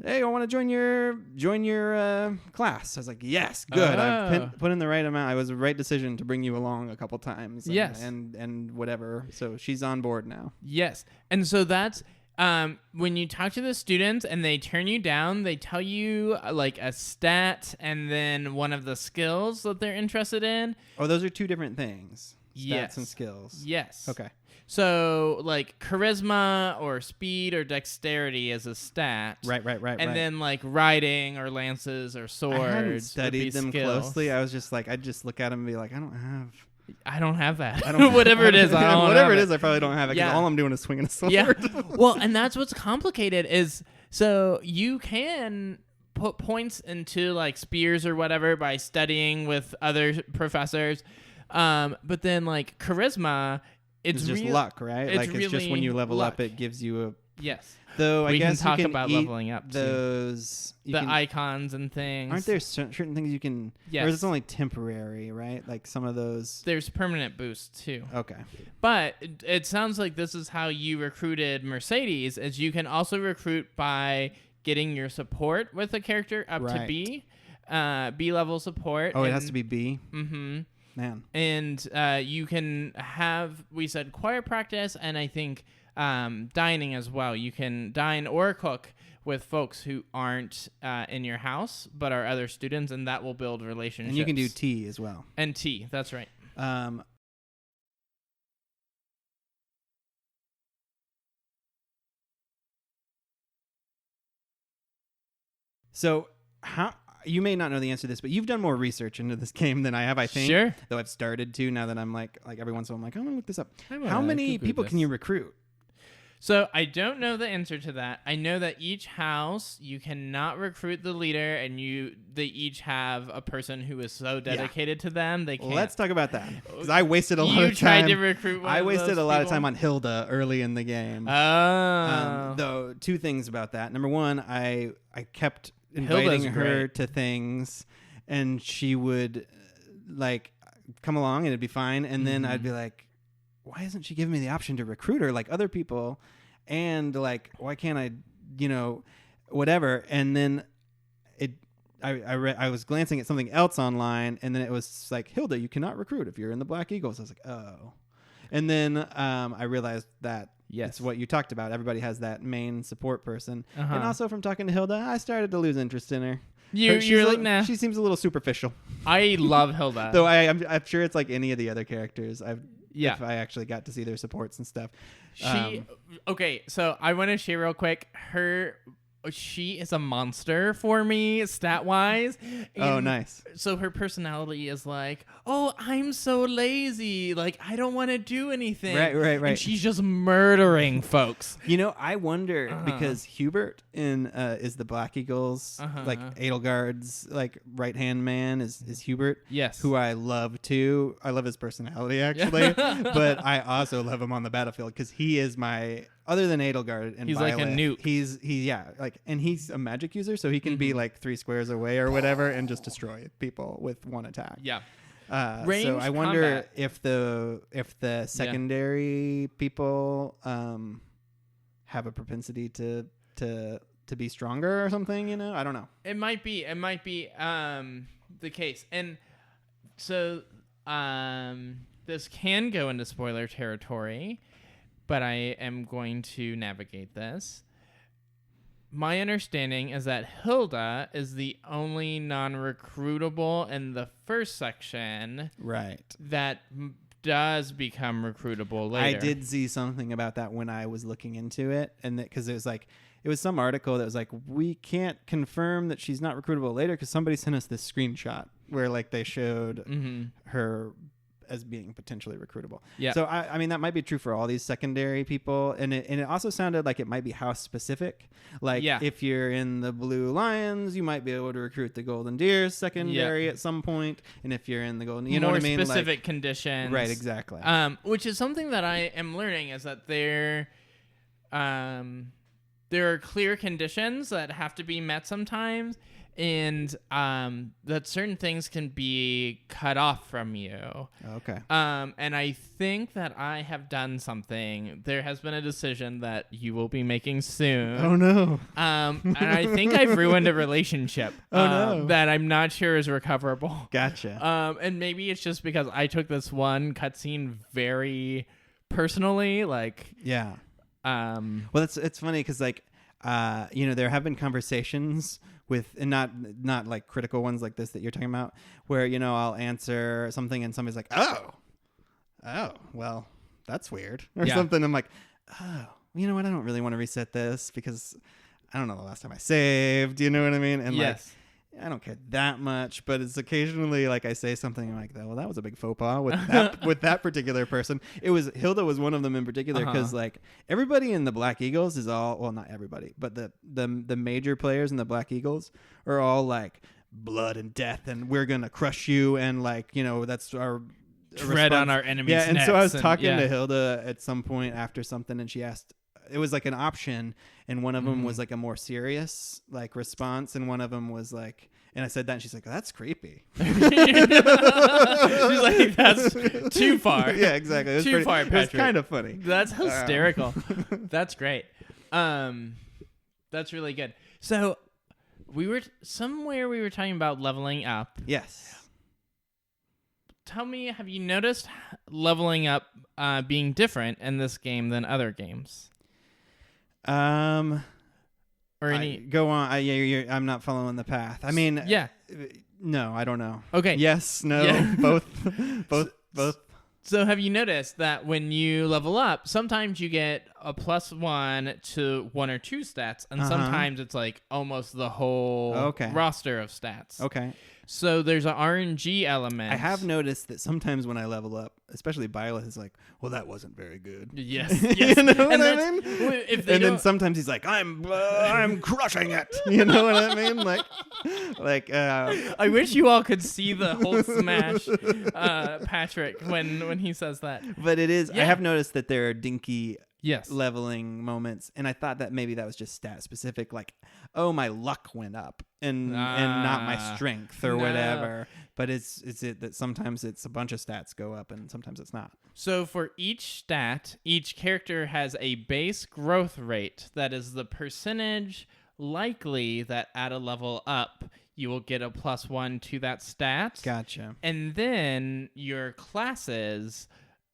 A: Hey, I want to join your class. I was like, yes, good. I've put in the right amount. It was the right decision to bring you along a couple times. And whatever. So she's on board now.
B: Yes. And so that's when you talk to the students and they turn you down, they tell you like a stat and then one of the skills that they're interested in.
A: Oh, those are two different things. Stats and skills.
B: Yes.
A: Okay.
B: So like charisma or speed or dexterity is a stat.
A: Right.
B: And then like riding or lances or swords. I
A: hadn't studied them
B: skills.
A: Closely. I was just like, I'd just look at them and be like, I don't have
B: that. Whatever it is,
A: whatever it is, I probably don't have it, because all I'm doing is swinging a sword.
B: Yeah. Well, and that's what's complicated is, so you can put points into like spears or whatever by studying with other professors, but then like charisma, it's
A: just luck, right? It's like it's just when you level up, it gives you a Though I guess
B: we can talk
A: you can
B: about leveling up
A: those
B: icons and things.
A: Aren't there certain things you can? Yes. Or is it only temporary, right? Like some of those.
B: There's permanent boosts too.
A: Okay.
B: But it sounds like this is how you recruited Mercedes, is you can also recruit by getting your support with a character up to B level support.
A: Oh, it has to be B.
B: Mm-hmm.
A: Man.
B: And you can have, we said, choir practice, and I think dining as well. You can dine or cook with folks who aren't in your house but are other students, and that will build relationships.
A: And you can do tea as well.
B: And tea, that's right.
A: So how... You may not know the answer to this, but you've done more research into this game than I have, I think.
B: Sure.
A: Though I've started to, now that I'm like every once in a while I'm like, I'm going to look this up. How many people can you recruit?
B: So I don't know the answer to that. I know that each house, you cannot recruit the leader, and they each have a person who is so dedicated to them they can't.
A: Let's talk about that, because I wasted a lot of time.
B: You tried to recruit one
A: I
B: of
A: wasted
B: those
A: a lot of
B: people?
A: time on Hilda early in the game.
B: Oh.
A: Though two things about that. Number one, I kept inviting her to things, and she would like come along and it'd be fine, and then I'd be like, why isn't she giving me the option to recruit her like other people, and like why can't I, whatever. And then I was glancing at something else online, and then it was like, Hilda, you cannot recruit if you're in the Black Eagles. I was like, oh. And then I realized that it's what you talked about. Everybody has that main support person. And also from talking to Hilda, I started to lose interest in her.
B: You're like, nah.
A: She seems a little superficial.
B: I love Hilda.
A: Though I'm sure it's like any of the other characters. If I actually got to see their supports and stuff.
B: Okay, so I want to share real quick. She is a monster for me, stat-wise.
A: Oh, nice.
B: So her personality is like, oh, I'm so lazy. Like, I don't want to do anything.
A: Right.
B: And she's just murdering folks.
A: I wonder, because Hubert is the Black Eagles, like Edelgard's like right-hand man is Hubert.
B: Yes.
A: Who I love, too. I love his personality, actually. But I also love him on the battlefield, because he is my... Other than Edelgard and
B: he's
A: Violet,
B: like a nuke.
A: and he's a magic user, so he can be like 3 squares away or whatever and just destroy people with one attack.
B: Yeah.
A: So I wonder if the secondary people have a propensity to be stronger or something. I don't know.
B: It might be the case, and so this can go into spoiler territory, but I am going to navigate this. My understanding is that Hilda is the only non-recruitable in the first section.
A: Right.
B: That does become recruitable later.
A: I did see something about that when I was looking into it, and because it was some article that was like, we can't confirm that she's not recruitable later because somebody sent us this screenshot where like they showed her as being potentially recruitable. Yeah. So I mean that might be true for all these secondary people, and it also sounded like it might be house specific. Like if you're in the Blue Lions, you might be able to recruit the Golden Deers secondary at some point, and if you're in the Golden, you know what I mean,
B: more specific conditions.
A: Right, exactly.
B: Which is something that I am learning is that there are clear conditions that have to be met sometimes. And that certain things can be cut off from you.
A: Okay.
B: And I think that I have done something. There has been a decision that you will be making soon.
A: Oh no.
B: And I think I've ruined a relationship. That I'm not sure is recoverable.
A: Gotcha.
B: And maybe it's just because I took this one cutscene very personally. Like.
A: Yeah. Well, it's funny because like, there have been conversations with, and not like critical ones like this that you're talking about, where, I'll answer something and somebody's like, oh, well, that's weird or something. I'm like, oh, you know what? I don't really want to reset this because I don't know the last time I saved, you know what I mean? And like, I don't care that much, but it's occasionally like I say something like that. Well, that was a big faux pas with that particular person. Hilda was one of them in particular because like everybody in the Black Eagles is all, well, not everybody, but the major players in the Black Eagles are all like blood and death, and we're gonna crush you, and like that's our
B: tread on our enemies.
A: Yeah, and so I was talking to Hilda at some point after something, and she asked. It was like an option, and one of them was like a more serious like response, and one of them was like, and I said that, and she's like, oh, "That's creepy." She's
B: like, "That's too far."
A: Yeah, exactly.
B: Too far, Patrick.
A: It's kind of funny.
B: That's hysterical. That's great. That's really good. So we were talking about leveling up.
A: Yes.
B: Tell me, have you noticed leveling up being different in this game than other games?
A: Or any go on. I'm not following the path. I mean, no, I don't know.
B: Okay.
A: Yes, no, both.
B: So have you noticed that when you level up, sometimes you get a +1 to 1 or 2 stats, and sometimes it's like almost the whole roster of stats.
A: Okay.
B: So there's an RNG element.
A: I have noticed that sometimes when I level up, especially Byleth is like, well, that wasn't very good.
B: Yes.
A: You know what I mean? And then sometimes he's like, I'm crushing it. You know what I mean? Like.
B: I wish you all could see the whole smash, Patrick, when he says that.
A: But it is. Yeah. I have noticed that there are dinky. Leveling moments, and I thought that maybe that was just stat specific, like, oh, my luck went up and not my strength or whatever. But is it that sometimes it's a bunch of stats go up and sometimes it's not?
B: So for each stat, each character has a base growth rate that is the percentage likely that at a level up you will get a +1 to that stat.
A: Gotcha.
B: And then your classes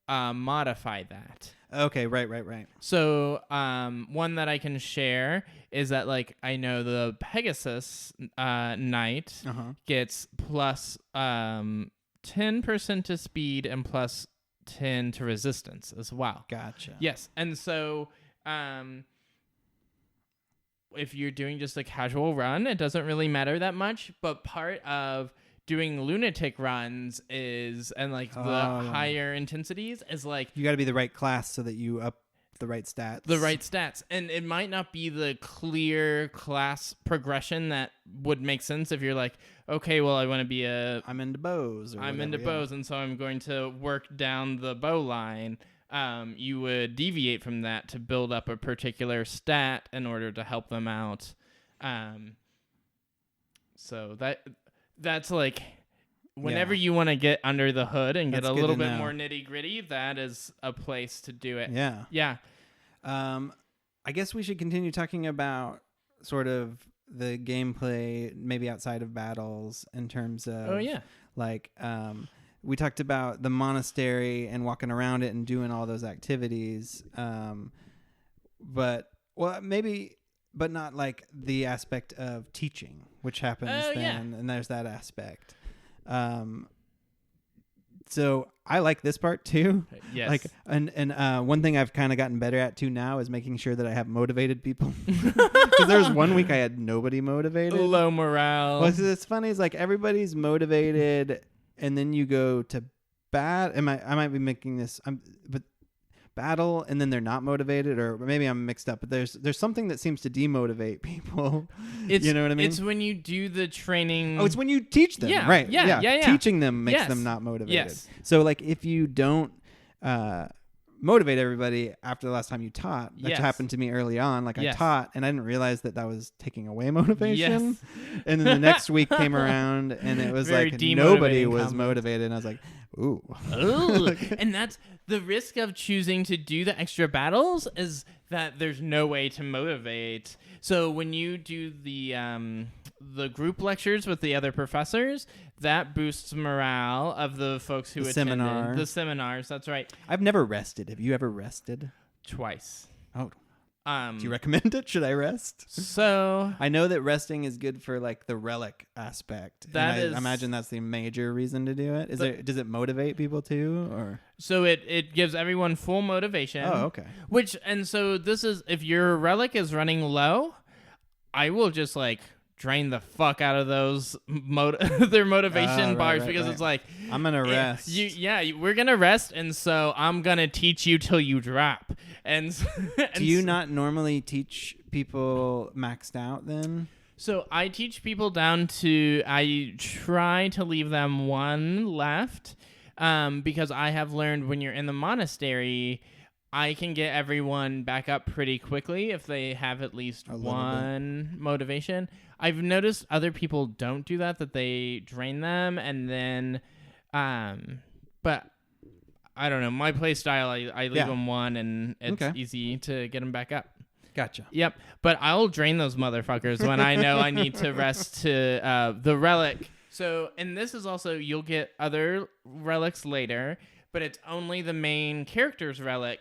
B: modify that.
A: Okay, right.
B: So, one that I can share is that, like, I know the Pegasus Knight gets plus 10% to speed and plus 10 to resistance as well.
A: Gotcha.
B: Yes, and so if you're doing just a casual run, it doesn't really matter that much, but part of doing lunatic runs is, and like the higher intensities is like
A: you got to be the right class so that you up the right stats.
B: And it might not be the clear class progression that would make sense if you're like, okay, well, I want to be
A: I'm into bows.
B: Bows, and so I'm going to work down the bow line. You would deviate from that to build up a particular stat in order to help them out. So that's like whenever you want to get under the hood and get a little bit more nitty gritty, that is a place to do it.
A: Yeah.
B: Yeah.
A: I guess we should continue talking about sort of the gameplay, maybe outside of battles, in terms of like we talked about the monastery and walking around it and doing all those activities. But not like the aspect of teaching, which happens then, and there's that aspect. So I like this part too.
B: Yes.
A: Like, and one thing I've kind of gotten better at too now is making sure that I have motivated people. Because there was one week I had nobody motivated.
B: Low morale.
A: Well, it's funny. It's like everybody's motivated, and then you go to bat. I might be making this. But battle, and then they're not motivated, or maybe I'm mixed up. But there's something that seems to demotivate people. You know what I mean?
B: It's when you do the training.
A: Oh, it's when you teach them.
B: Yeah,
A: Right.
B: yeah.
A: Teaching them makes them not motivated.
B: Yes.
A: So like if you don't motivate everybody after the last time you taught, that happened to me early on. Like I taught and I didn't realize that was taking away motivation.
B: Yes.
A: And then the next week came around and it was
B: Very
A: like nobody was
B: comment.
A: motivated. And I was like, ooh.
B: Ooh. And that's the risk of choosing to do the extra battles, is that there's no way to motivate. So when you do the group lectures with the other professors, that boosts morale of the folks who attended the seminars. That's right.
A: I've never rested. Have you ever rested?
B: Twice.
A: Oh. Do you recommend it? Should I rest?
B: So
A: I know that resting is good for like the relic aspect. I imagine that's the major reason to do it. Does it motivate people too, or?
B: So it gives everyone full motivation.
A: Oh, okay.
B: So this is, if your relic is running low, I will just like drain the fuck out of those their motivation bars, because it's like,
A: I'm gonna rest.
B: We're gonna rest, and so I'm gonna teach you till you drop. And
A: do you not normally teach people maxed out then?
B: So I teach people down to, I try to leave them one left, because I have learned when you're in the monastery, I can get everyone back up pretty quickly if they have at least one motivation. I've noticed other people don't do that they drain them, and then, but I don't know. My play style, I leave them one, and it's easy to get them back up.
A: Gotcha.
B: Yep. But I'll drain those motherfuckers when I know I need to rest to the relic. So, and this is also, you'll get other relics later, but it's only the main character's relic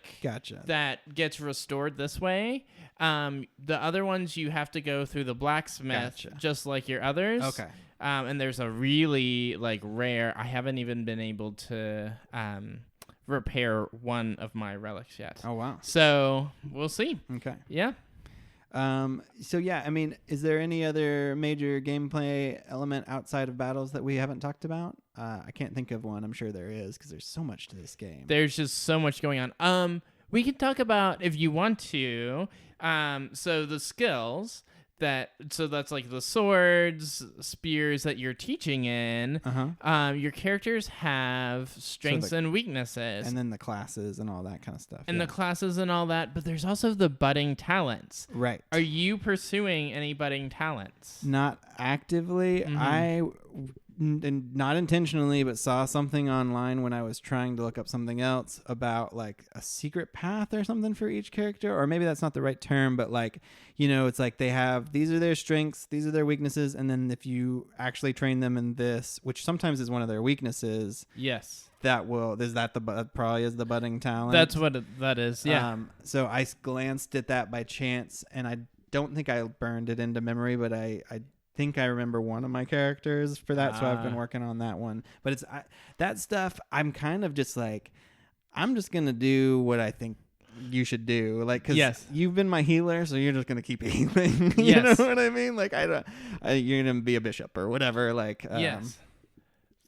B: that gets restored this way. The other ones, you have to go through the blacksmith, just like your others.
A: Okay.
B: And there's a really like rare, I haven't even been able to repair one of my relics yet.
A: Oh, wow.
B: So we'll see.
A: Okay.
B: Yeah.
A: So yeah, I mean, is there any other major gameplay element outside of battles that we haven't talked about? I can't think of one. I'm sure there is, because there's so much to this game.
B: There's just so much going on. We can talk about, if you want to, so the skills that's like the swords, spears that you're teaching in. Your characters have strengths and weaknesses,
A: and then the classes and all that kind of stuff.
B: And the classes and all that, but there's also the budding talents.
A: Right.
B: Are you pursuing any budding talents?
A: Not actively. I not intentionally, but saw something online when I was trying to look up something else about like a secret path or something for each character, or maybe that's not the right term, but like, it's like they have, these are their strengths, these are their weaknesses, and then if you actually train them in this, which sometimes is one of their weaknesses, probably is the budding talent.
B: That's what that is. Yeah.
A: So I glanced at that by chance, and I don't think I burned it into memory, but I think I remember one of my characters for that, so I've been working on that one. But it's that stuff, I'm kind of just like, I'm just gonna do what I think you should do, like, because you've been my healer, so you're just gonna keep healing. You know what I mean? Like, you're gonna be a bishop or whatever. Like,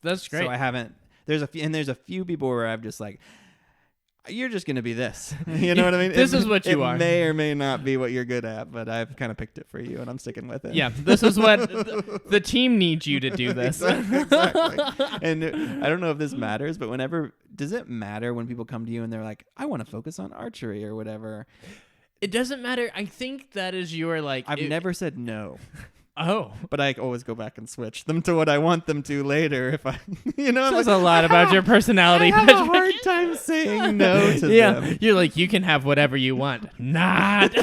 B: that's great.
A: So I haven't. There's a few people where I've just like, you're just going to be this. You know what I mean?
B: This is what you are.
A: It may or may not be what you're good at, but I've kind of picked it for you, and I'm sticking with it.
B: Yeah, this is what the team needs you to do this.
A: Exactly. And I don't know if this matters, but does it matter when people come to you and they're like, I want to focus on archery or whatever?
B: It doesn't matter. I think that is your like...
A: I've never said no.
B: Oh.
A: But I always go back and switch them to what I want them to later if I,
B: Says a lot about your personality.
A: I have a hard time saying no to them.
B: You're like, you can have whatever you want. Not.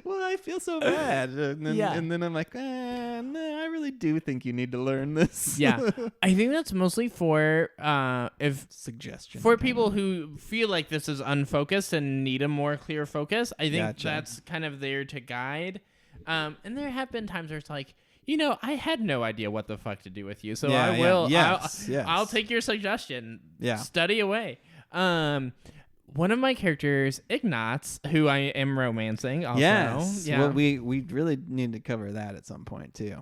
A: Well, I feel so bad. And then I'm like, no, I really do think you need to learn this.
B: Yeah. I think that's mostly for
A: suggestion.
B: For people who feel like this is unfocused and need a more clear focus. I think that's kind of there to guide. And there have been times where it's like, I had no idea what the fuck to do with you, so I will. Yes. I'll take your suggestion.
A: Yeah.
B: Study away. One of my characters, Ignatz, who I am romancing also.
A: Yes.
B: Yeah.
A: Well, we really need to cover that at some point, too.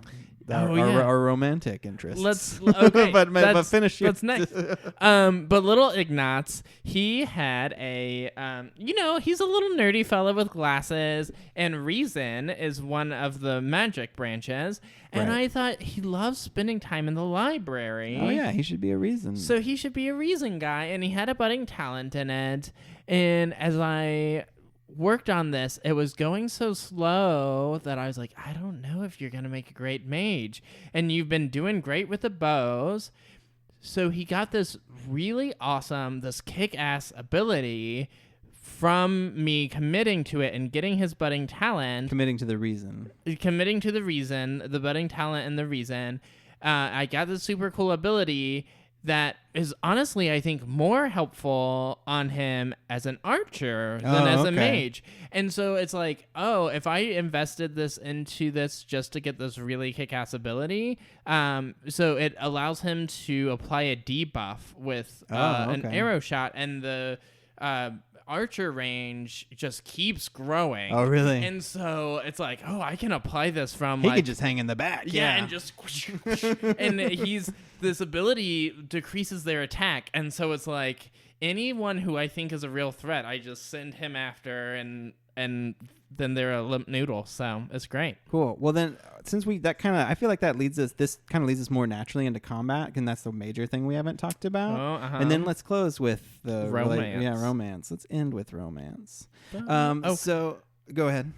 B: Our
A: romantic interests.
B: but
A: finish your...
B: That's next. But little Ignatz, he had a, he's a little nerdy fella with glasses, and Reason is one of the magic branches. And I thought he loves spending time in the library.
A: Oh, yeah, he should be a Reason.
B: So he should be a Reason guy, and he had a budding talent in it. And as I worked on this, it was going so slow that I was like, I don't know if you're going to make a great mage. And you've been doing great with the bows. So he got this really awesome, this kick-ass ability from me committing to it and getting his budding talent.
A: Committing to the Reason,
B: the budding talent and the Reason. I got this super cool ability that is honestly, I think, more helpful on him as an archer than as a mage. And so it's like, if I invested this into this just to get this really kick-ass ability, so it allows him to apply a debuff with an arrow shot, and the archer range just keeps growing.
A: Oh, really?
B: And so it's like, I can apply this from
A: he could just hang in the back.
B: Yeah, and just and this ability decreases their attack, and so it's like anyone who I think is a real threat, I just send him after, and then they're a limp noodle. So it's great.
A: Cool. Well, then, since I feel like this kind of leads us more naturally into combat, and that's the major thing we haven't talked about. And then let's close with the
B: romance.
A: Romance. Let's end with romance.
B: Oh.
A: So go ahead.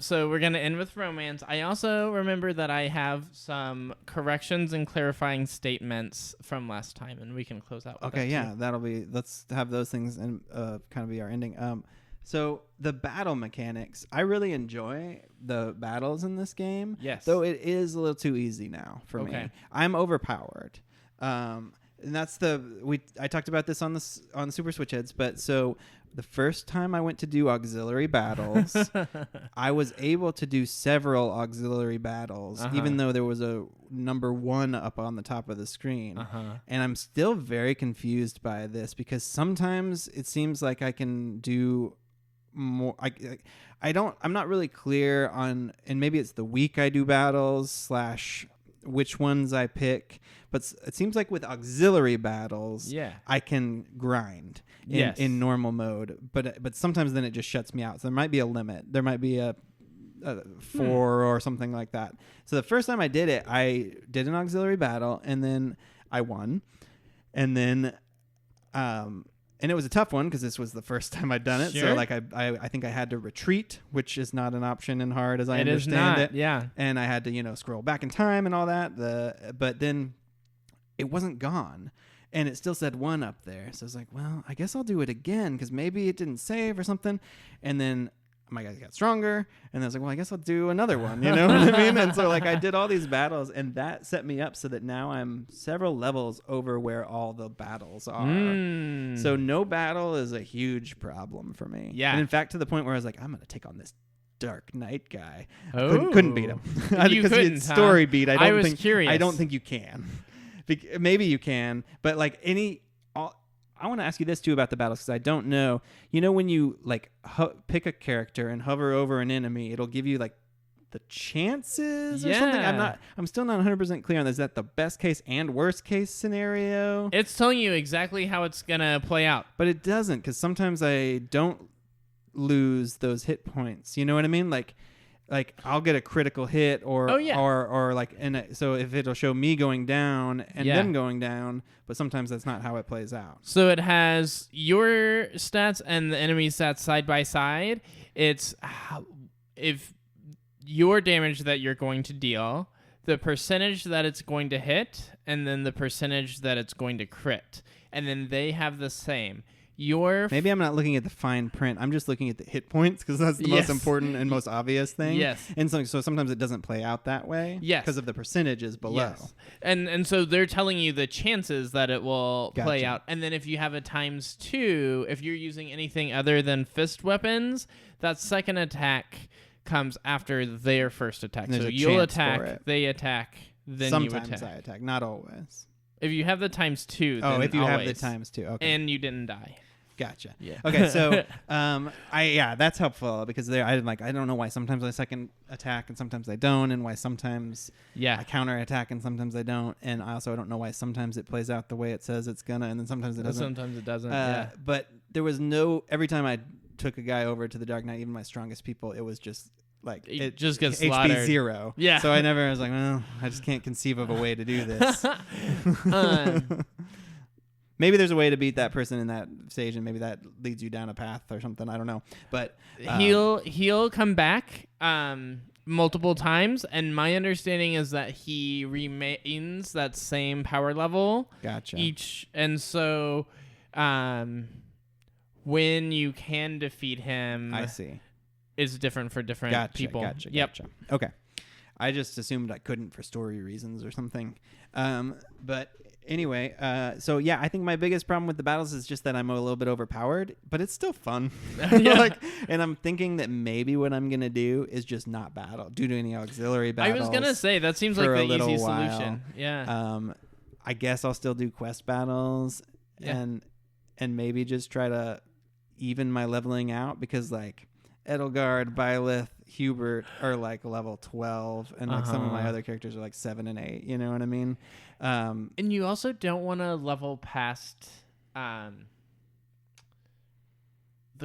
B: So we're going to end with romance. I also remember that I have some corrections and clarifying statements from last time, and we can close out with
A: Okay,
B: that
A: yeah,
B: too.
A: that'll be, let's have those things and kind of be our ending. So the battle mechanics, I really enjoy the battles in this game.
B: Yes.
A: Though it is a little too easy now for me. I'm overpowered. And that's I talked about this on the Super Switch Heads, but so the first time I went to do auxiliary battles, I was able to do several auxiliary battles, even though there was a number 1 up on the top of the screen. And I'm still very confused by this because sometimes it seems like I can do more. I'm not really clear on, and maybe it's the week I do battles / which ones I pick, but it seems like with auxiliary battles, I can grind in normal mode, but sometimes then it just shuts me out. So there might be a limit. There might be a 4 or something like that. So the first time I did it, I did an auxiliary battle, and then I won, and then and it was a tough one because this was the first time I'd done it.
B: Sure.
A: So like I think I had to retreat, which is not an option in hard as I
B: It is
A: understand
B: not,
A: it.
B: yeah.
A: And I had to, scroll back in time and all that. But then it wasn't gone. And it still said 1 up there. So I was like, well, I guess I'll do it again because maybe it didn't save or something. And then my guys got stronger, and I was like, well, I guess I'll do another one, you know what I mean? And so like I did all these battles, and that set me up so that now I'm several levels over where all the battles are. So no battle is a huge problem for me.
B: Yeah.
A: And in fact, to the point where I was like, I'm going to take on this Dark Knight guy.
B: Oh.
A: Couldn't beat him.
B: You
A: Because
B: couldn't,
A: it's story beat.
B: I was curious.
A: I don't think you can. Maybe you can, but like I want to ask you this too about the battles because I don't know. When you like pick a character and hover over an enemy, it'll give you like the chances or something. I'm still not 100% clear on this. Is that the best case and worst case scenario?
B: It's telling you exactly how it's gonna play out,
A: but it doesn't, because sometimes I don't lose those hit points. You know what I mean? Like I'll get a critical hit or like, and so if it'll show me going down and then going down, but sometimes that's not how it plays out.
B: So it has your stats and the enemy stats side by side. It's if your damage that you're going to deal, the percentage that it's going to hit, and then the percentage that it's going to crit. And then they have the same.
A: Maybe I'm not looking at the fine print. I'm just looking at the hit points because that's the most important and most obvious thing.
B: Yes.
A: And so sometimes it doesn't play out that way.
B: Yes.
A: Because of the percentages below.
B: Yes. And so they're telling you the chances that it will play
A: Gotcha.
B: out. And then if you have a ×2, if you're using anything other than fist weapons, that second attack comes after their first attack.
A: There's
B: so
A: a
B: you'll
A: chance
B: attack,
A: for it.
B: they attack, then
A: Sometimes
B: you attack.
A: I attack, not always.
B: If you have the ×2, then
A: if you
B: always.
A: have the ×2, okay.
B: And you didn't die.
A: Gotcha.
B: Yeah.
A: Okay, so that's helpful because I don't know why sometimes I second attack and sometimes I don't, and why sometimes I counter attack and sometimes I don't, and I don't know why sometimes it plays out the way it says it's gonna, and then sometimes it doesn't.
B: Sometimes it doesn't. Yeah.
A: But there was every time I took a guy over to the Dark Knight, even my strongest people, it was just like
B: it just gets
A: HP
B: slaughtered.
A: 0.
B: Yeah.
A: So I was like, well, I just can't conceive of a way to do this. Maybe there's a way to beat that person in that stage, and maybe that leads you down a path or something. I don't know, but
B: he'll come back multiple times, and my understanding is that he remains that same power level.
A: Gotcha.
B: Each, and so when you can defeat him,
A: I see,
B: is different for different people.
A: Gotcha. Okay, I just assumed I couldn't for story reasons or something, but. Anyway, so yeah, I think my biggest problem with the battles is just that I'm a little bit overpowered, but it's still fun. And I'm thinking that maybe what I'm gonna do is just not do any auxiliary battles.
B: I was gonna say that seems like the easy solution. Yeah.
A: I guess I'll still do quest battles, and maybe just try to even my leveling out because like Edelgard, Byleth, Hubert are like level 12, and like some of my other characters are like 7 and 8. You know what I mean?
B: And you also don't want to level past the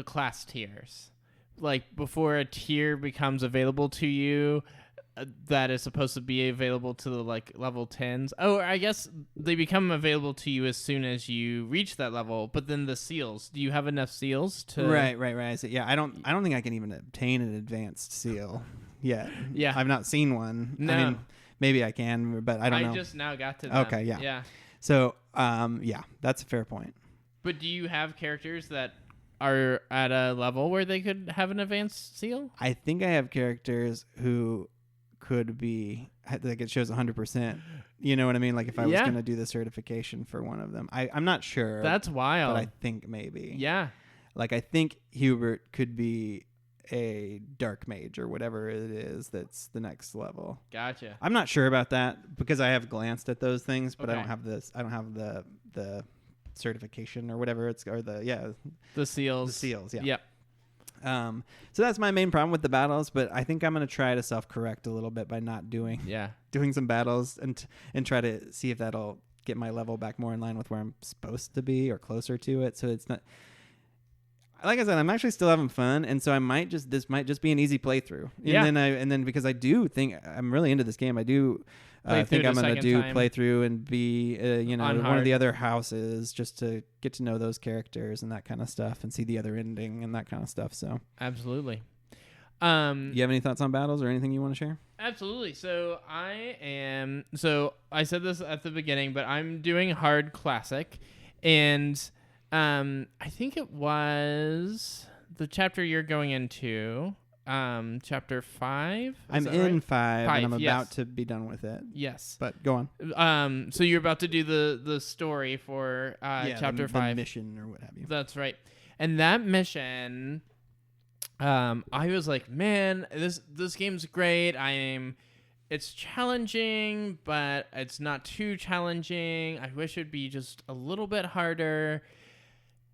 B: class tiers. Like before a tier becomes available to you, that is supposed to be available to the like level 10s. Oh, I guess they become available to you as soon as you reach that level. But then the seals, do you have enough seals to?
A: Right. So, yeah, I don't think I can even obtain an advanced seal yet.
B: Yeah,
A: I've not seen one.
B: No.
A: I mean, maybe I can, but I don't know.
B: I just now got to them.
A: Okay, yeah.
B: Yeah.
A: So, that's a fair point.
B: But do you have characters that are at a level where they could have an advanced seal?
A: I think I have characters who could be like it shows 100%. You know what I mean? Like if I was going to do the certification for one of them, I'm not sure.
B: That's wild.
A: But I think maybe.
B: Yeah.
A: Like I think Hubert could be a dark mage or whatever it is that's the next level.
B: Gotcha.
A: I'm not sure about that because I have glanced at those things, but
B: okay.
A: I don't have the certification or whatever the seals. The seals, yeah.
B: Yep.
A: So that's my main problem with the battles, but I think I'm going to try to self-correct a little bit by not doing some battles and try to see if that'll get my level back more in line with where I'm supposed to be or closer to it. So it's not, like I said, I'm actually still having fun, and so this might just be an easy playthrough. And then because I do think I'm really into this game, I do think I'm going to do playthrough and be one of the other houses just to get to know those characters and that kind of stuff and see the other ending and that kind of stuff. So
B: absolutely.
A: You have any thoughts on battles or anything you want to share?
B: Absolutely. So I said this at the beginning, but I'm doing hard classic, and I think it was the chapter you're going into, chapter 5.
A: I'm in
B: right?
A: 5, and I'm about to be done with it.
B: Yes.
A: But go
B: on. So you're about to do the story for chapter 5.
A: The mission or what have you.
B: That's right. And that mission, I was like, man, this game's great. It's challenging, but it's not too challenging. I wish it'd be just a little bit harder.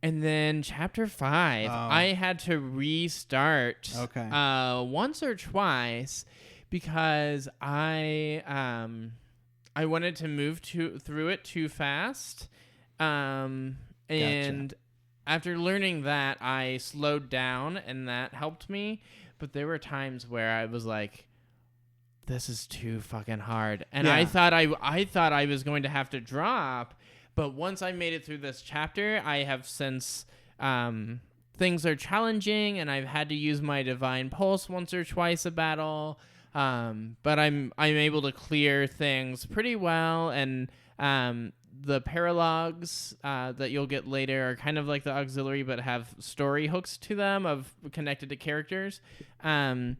B: And then chapter 5, I had to restart once or twice because I wanted to move through it too fast. And after learning that, I slowed down, and that helped me. But there were times where I was like, this is too fucking hard. And I thought I was going to have to drop. But once I made it through this chapter, I have since things are challenging, and I've had to use my Divine Pulse once or twice a battle. But I'm able to clear things pretty well, and the paralogs that you'll get later are kind of like the auxiliary, but have story hooks to them of connected to characters. A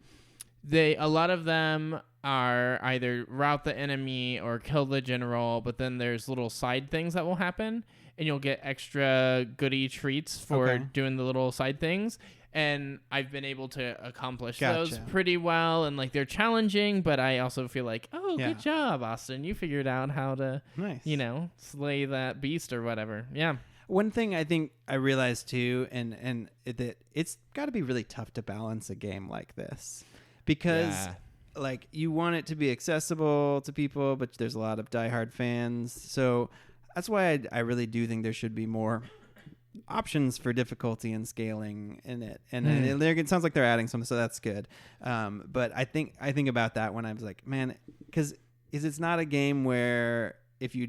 B: lot of them are either rout the enemy or kill the general, but then there's little side things that will happen, and you'll get extra goodie treats for doing the little side things. And I've been able to accomplish those pretty well, and like they're challenging, but I also feel like, good job, Austin. You figured out how to, slay that beast or whatever. Yeah.
A: One thing I think I realized too, and that it's got to be really tough to balance a game like this, because like you want it to be accessible to people, but there's a lot of diehard fans. So that's why I really do think there should be more options for difficulty and scaling in it, and it sounds like they're adding some, so that's good. But I think about that when I was like, man, because it's not a game where if you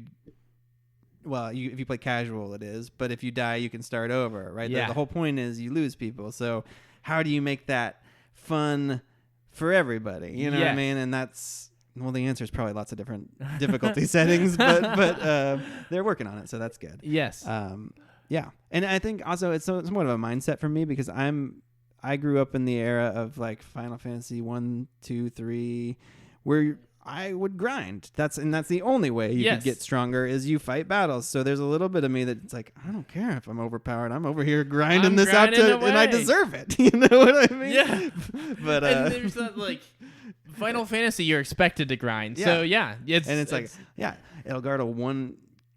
A: play casual, it is, but if you die, you can start over, right? The whole point is you lose people. So how do you make that fun for everybody? You know what I mean? And that's, well, the answer is probably lots of different difficulty settings, but they're working on it, so that's good.
B: Yes.
A: Yeah, and I think also it's somewhat of a mindset for me, because I grew up in the era of like Final Fantasy 1, 2, 3, where I would grind. That's the only way you could get stronger is you fight battles. So there's a little bit of me that's like, I don't care if I'm overpowered. I'm over here grinding this out and I deserve it. You know what I mean?
B: Yeah.
A: But
B: and there's that like Final Fantasy, you're expected to grind. So it's
A: like Elgarda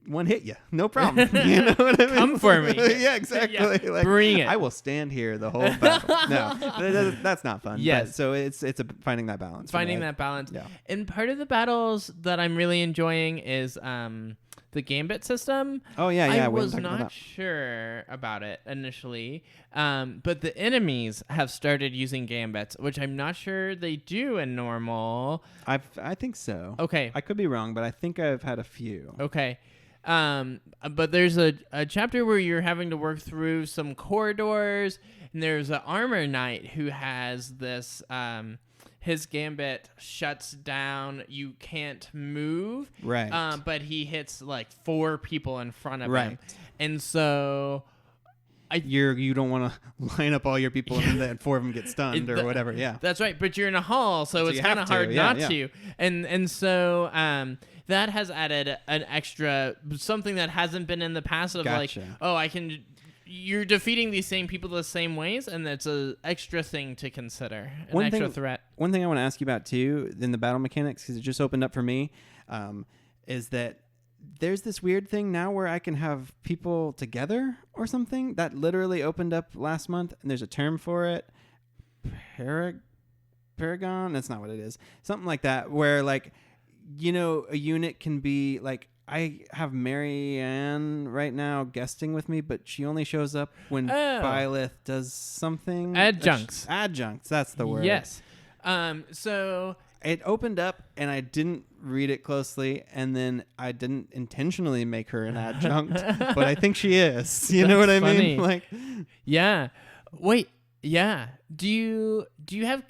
A: one hit you, no problem. You know what I mean?
B: Come for me.
A: Yeah, exactly.
B: Yeah.
A: Like,
B: bring it.
A: I will stand here the whole battle. No, that's not fun.
B: Yes.
A: But, so it's finding that balance.
B: Finding that balance.
A: Yeah.
B: And part of the battles that I'm really enjoying is the gambit system.
A: Oh yeah.
B: I was not sure about it initially, but the enemies have started using gambits, which I'm not sure they do in normal.
A: I think so.
B: Okay.
A: I could be wrong, but I think I've had a few.
B: Okay. But there's a chapter where you're having to work through some corridors, and there's an armor knight who has this, his gambit shuts down, you can't move.
A: Right.
B: But he hits like 4 people in front of him. And so
A: you don't want to line up all your people and then 4 of them get stunned or whatever. Yeah.
B: That's right. But you're in a hall, so it's kind of hard not to. And so, that has added an extra, something that hasn't been in the past of you're defeating these same people the same ways, and that's an extra thing to consider, extra threat.
A: One thing I want to ask you about, too, in the battle mechanics, because it just opened up for me, is that there's this weird thing now where I can have people together or something. That literally opened up last month, and there's a term for it. Paragon? That's not what it is. Something like that, where, like, you know, a unit can be like, I have Mary Ann right now guesting with me, but she only shows up when Byleth does something.
B: Adjuncts.
A: That's the word.
B: Yes. So
A: it opened up and I didn't read it closely, and then I didn't intentionally make her an adjunct, but I think she is. You know what I mean? Like,
B: yeah. Wait. Yeah. Do you have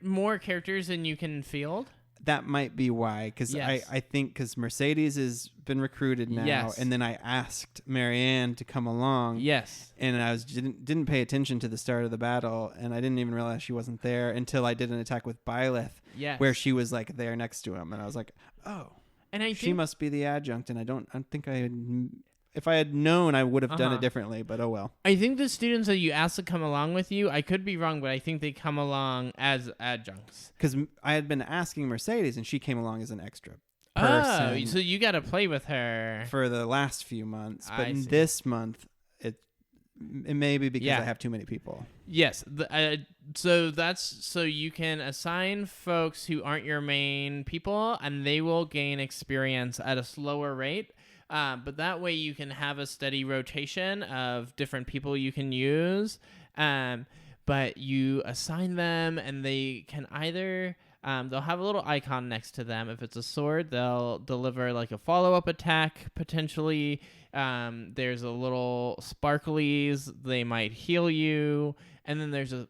B: more characters than you can field?
A: That might be why, because I think because Mercedes has been recruited now, and then I asked Marianne to come along.
B: Yes,
A: and I didn't pay attention to the start of the battle, and I didn't even realize she wasn't there until I did an attack with Byleth, where she was like there next to him, and I was like, oh, and she must be the adjunct, and I think I. If I had known, I would have done it differently, but oh well.
B: I think the students that you asked to come along with you, I could be wrong, but I think they come along as adjuncts.
A: Because I had been asking Mercedes, and she came along as an extra person.
B: Oh, so you got to play with her.
A: For the last few months. But in this month, it may be because I have too many people.
B: Yes. So you can assign folks who aren't your main people, and they will gain experience at a slower rate. But that way you can have a steady rotation of different people you can use. But you assign them, and they can either they'll have a little icon next to them. If it's a sword, they'll deliver like a follow-up attack potentially. There's a little sparklies. They might heal you. And then there's a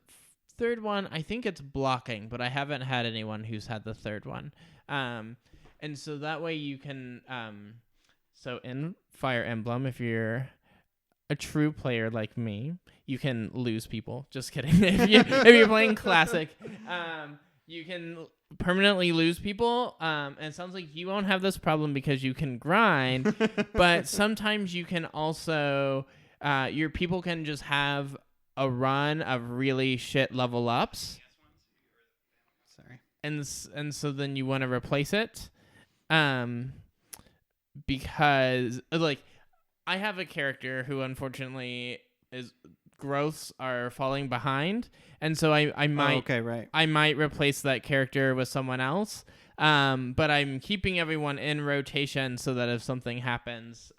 B: third one, I think it's blocking, but I haven't had anyone who's had the third one. And so that way you can, so in Fire Emblem, if you're a true player like me, you can lose people. Just kidding. If you're playing classic, you can permanently lose people. And it sounds like you won't have this problem because you can grind, but sometimes you can also, your people can just have a run of really shit level ups.
A: Sorry.
B: And so then you want to replace it. Because like I have a character who unfortunately is growths are falling behind, and so I might I might replace that character with someone else. But I'm keeping everyone in rotation so that if something happens,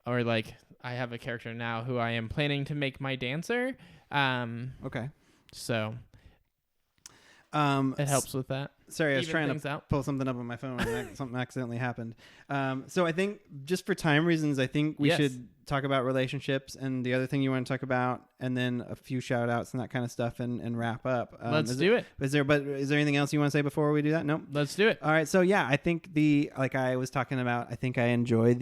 B: or like I have a character now who I am planning to make my dancer.
A: Okay.
B: So it helps with that.
A: Sorry, I was trying to pull something up on my phone and something accidentally happened. So I think just for time reasons, I think we should talk about relationships and the other thing you want to talk about, and then a few shout outs and that kind of stuff and wrap up.
B: Let's do it.
A: Is there anything else you want to say before we do that? No?
B: Let's do it.
A: All right. So yeah, I think like I was talking about, I think I enjoy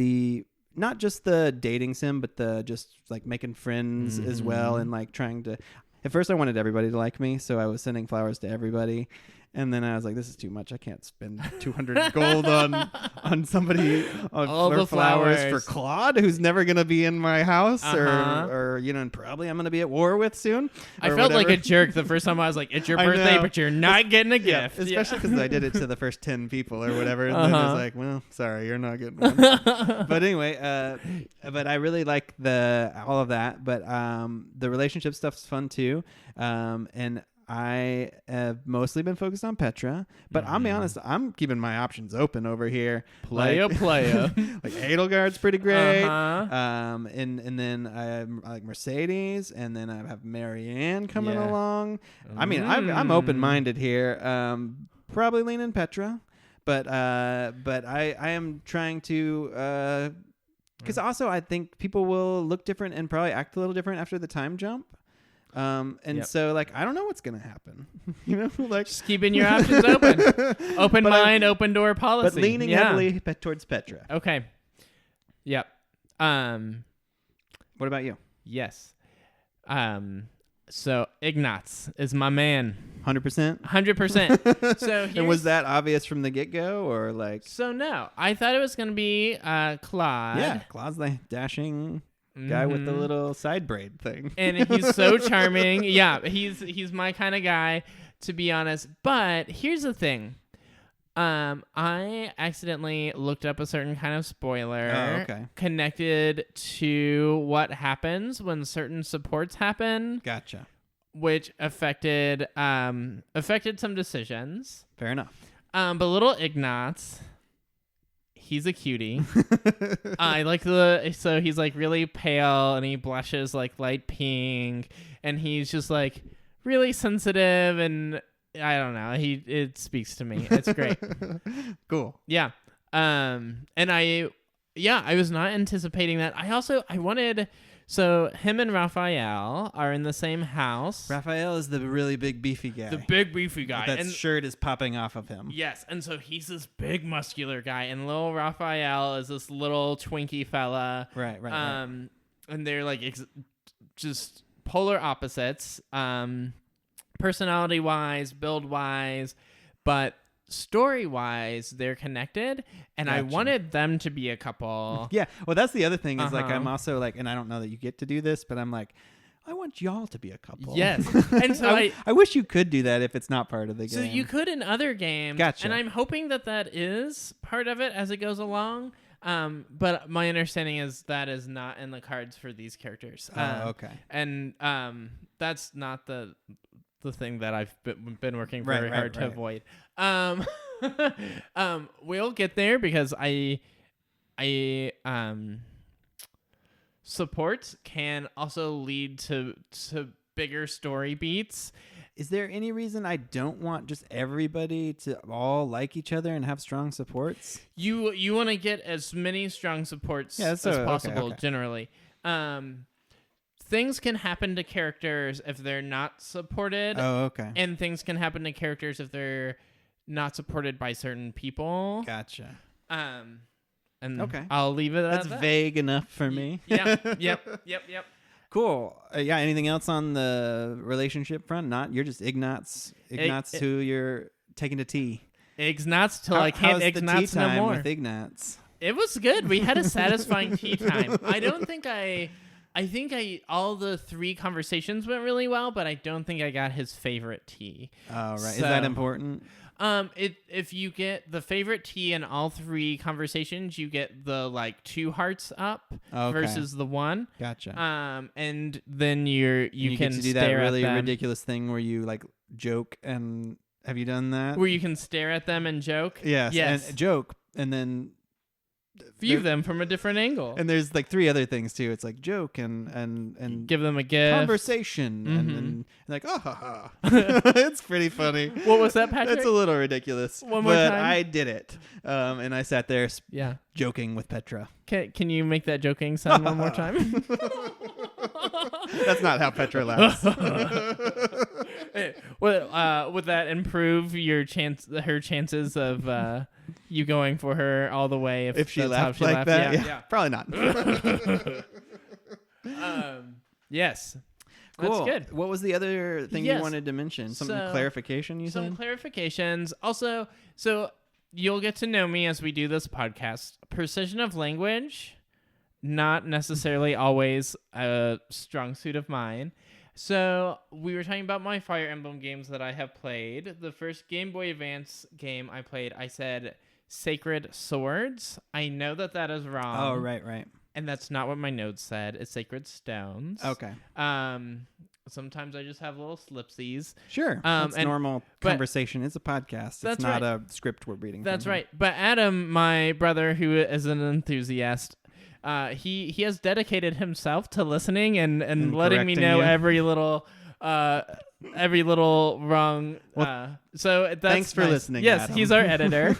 A: not just the dating sim, but the just like making friends as well. And like trying to, at first I wanted everybody to like me. So I was sending flowers to everybody. And then I was like, this is too much. I can't spend 200 gold on somebody for flowers for Claude, who's never going to be in my house or and probably I'm going to be at war with soon.
B: I felt like a jerk the first time I was like, it's your birthday, but you're not getting a gift.
A: Especially because I did it to the first 10 people or whatever. And then I was like, well, sorry, you're not getting one. But anyway, but I really like all of that. But the relationship stuff's fun too. And I have mostly been focused on Petra, but I'll be honest, I'm keeping my options open over here.
B: Playa.
A: Like Edelgard's pretty great. And then I like Mercedes, and then I have Marianne coming along. I mean, I'm open-minded here. Probably leaning Petra, but I am trying to because also I think people will look different and probably act a little different after the time jump. So like I don't know what's gonna happen, like
B: just keeping your options open, open mind, open door policy,
A: but leaning heavily towards Petra.
B: Okay. Yep.
A: What about you?
B: Yes. So Ignatz is my man.
A: 100%.
B: 100%. So
A: and was that obvious from the get go, or like?
B: So no, I thought it was gonna be Claude.
A: Yeah, Claude's the dashing guy with the little side braid thing.
B: And he's so charming. Yeah, he's my kind of guy, to be honest. But here's the thing. I accidentally looked up a certain kind of spoiler connected to what happens when certain supports happen.
A: Gotcha.
B: Which affected some decisions.
A: Fair enough.
B: But little Ignatz, he's a cutie. I like so he's like really pale and he blushes like light pink and he's just like really sensitive and I don't know. It speaks to me. It's great.
A: Cool.
B: Yeah. And I was not anticipating that. I wanted. So him and Raphael are in the same house.
A: Raphael is the really big beefy guy.
B: The big beefy guy.
A: That shirt is popping off of him.
B: Yes, and so he's this big muscular guy, and little Raphael is this little twinky fella.
A: Right.
B: And they're like just polar opposites, personality-wise, build-wise, but story-wise, they're connected, and gotcha. I wanted them to be a couple.
A: Yeah, well, that's the other thing is like I'm also like, and I don't know that you get to do this, but I'm like, I want y'all to be a couple.
B: Yes, and so
A: I wish you could do that if it's not part of the game.
B: So you could in other games.
A: Gotcha.
B: And I'm hoping that is part of it as it goes along. But my understanding is that is not in the cards for these characters.
A: Okay.
B: And that's not the thing that I've been working very hard to avoid. We'll get there because I support can also lead to bigger story beats.
A: Is there any reason I don't want just everybody to all like each other and have strong supports?
B: You want to get as many strong supports as possible, generally. things can happen to characters if they're not supported.
A: Oh, okay.
B: And things can happen to characters if they're not supported by certain people.
A: Gotcha.
B: And
A: okay.
B: I'll leave it at that.
A: That's vague enough for me.
B: Yep.
A: Cool. Yeah. Anything else on the relationship front? Not. You're just Ignatz. Ignatz who you're taking to tea.
B: Ignatz till I can't
A: how's
B: Ignatz
A: the tea time
B: no more.
A: with Ignatz?
B: It was good. We had a satisfying tea time. I think all the 3 conversations went really well, but I don't think I got his favorite tea.
A: Oh, right.
B: So,
A: is that important?
B: If you get the favorite tea in all 3 conversations, you get the like 2 hearts up versus the 1.
A: Gotcha.
B: And then you can
A: get to do
B: stare
A: that really
B: at them.
A: ridiculous thing where you like joke and have you done that?
B: Where you can stare at them and joke.
A: Yes.
B: Yes.
A: And joke and then
B: view them from a different angle.
A: And there's like 3 other things too. It's like joke and
B: give them a gift,
A: conversation,
B: mm-hmm.
A: and then like ha ha. It's pretty funny.
B: What was that, Patrick?
A: It's a little ridiculous.
B: One more time.
A: I did it, and I sat there joking with Petra.
B: Can you make that joking sound one more time?
A: That's not how Petra laughs.
B: Would that improve her chances of you going for her all the way if
A: she
B: that's
A: laughed
B: how she
A: like
B: laughed?
A: that?
B: Yeah.
A: Probably not.
B: Yes.
A: Cool.
B: That's good.
A: What was the other thing you
B: Yes.
A: wanted to mention? Some clarification you said?
B: Some clarifications. Also, so you'll get to know me as we do this podcast. Precision of language, not necessarily always a strong suit of mine. So we were talking about my Fire Emblem games that I have played. The first Game Boy Advance game I played, I said Sacred Swords. I know that is wrong.
A: Oh, right.
B: And that's not what my notes said. It's Sacred Stones.
A: Okay.
B: Sometimes I just have little slipsies.
A: Sure. That's normal conversation. It's a podcast. It's not a script we're reading.
B: That's right. But Adam, my brother, who is an enthusiast, he has dedicated himself to listening and letting me know every little wrong. So that's
A: thanks for
B: nice.
A: listening.
B: Yes,
A: Adam.
B: He's our editor.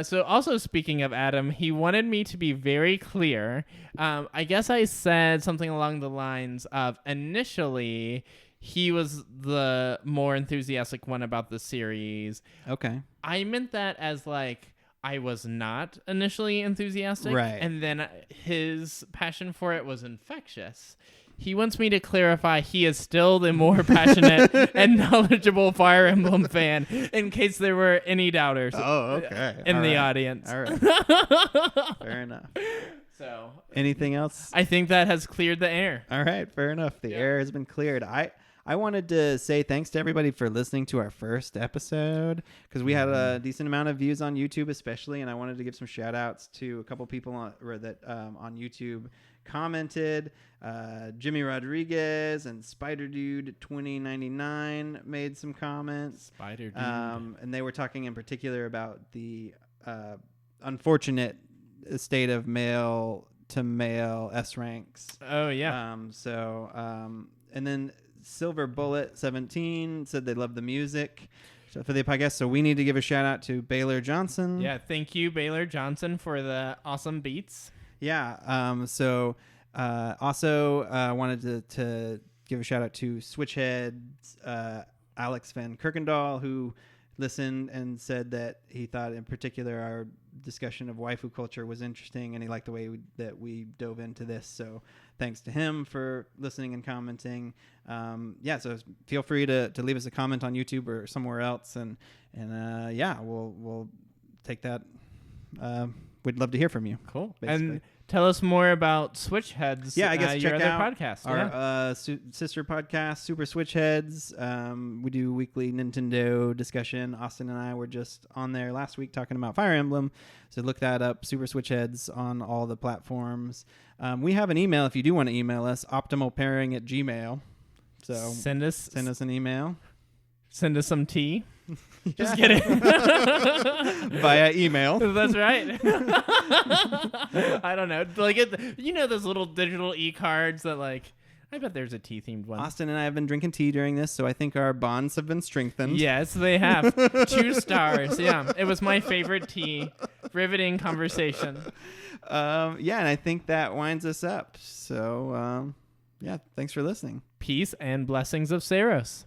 B: So also speaking of Adam, he wanted me to be very clear. I guess I said something along the lines of initially he was the more enthusiastic one about the series.
A: Okay.
B: I meant that as like I was not initially enthusiastic,
A: right?
B: And then his passion for it was infectious. He wants me to clarify he is still the more passionate and knowledgeable Fire Emblem fan, in case there were any doubters in the audience.
A: All right. Fair enough.
B: So,
A: anything else?
B: I think that has cleared the air.
A: All right, fair enough. The air has been cleared. I wanted to say thanks to everybody for listening to our first episode, because we had a decent amount of views on YouTube especially, and I wanted to give some shout outs to a couple people on YouTube commented. Jimmy Rodriguez and Spider Dude 2099 made some comments.
B: Spider Dude.
A: And they were talking in particular about the unfortunate state of male to male S ranks.
B: Oh yeah.
A: And then Silver Bullet 17 said they love the music for the podcast, so we need to give a shout out to Baylor Johnson.
B: Yeah, thank you, Baylor Johnson, for the awesome beats.
A: Yeah. Also wanted to give a shout out to Switchhead's Alex Van Kirkendall, who listened and said that he thought in particular our discussion of waifu culture was interesting, and he liked the way that we dove into this. So thanks to him for listening and commenting. So feel free to leave us a comment on YouTube or somewhere else, and we'll take that. We'd love to hear from you.
B: Cool.
A: Basically.
B: And tell us more about Switchheads.
A: Yeah, I guess
B: your
A: check
B: other
A: out
B: podcast.
A: Our sister podcast, Super Switchheads. We do weekly Nintendo discussion. Austin and I were just on there last week talking about Fire Emblem. So look that up, Super Switchheads, on all the platforms. We have an email if you do want to email us, optimalpairing@gmail.com. So
B: send us
A: an email.
B: Send us some tea. Just kidding.
A: Via email.
B: That's right. I don't know. Like those little digital e-cards that I bet there's a tea themed one.
A: Austin and I have been drinking tea during this, so I think our bonds have been strengthened.
B: Yes, they have. 2 stars. Yeah, it was my favorite tea Riveting conversation.
A: Yeah, and I think that winds us up. So, yeah, thanks for listening.
B: Peace and blessings of Saros.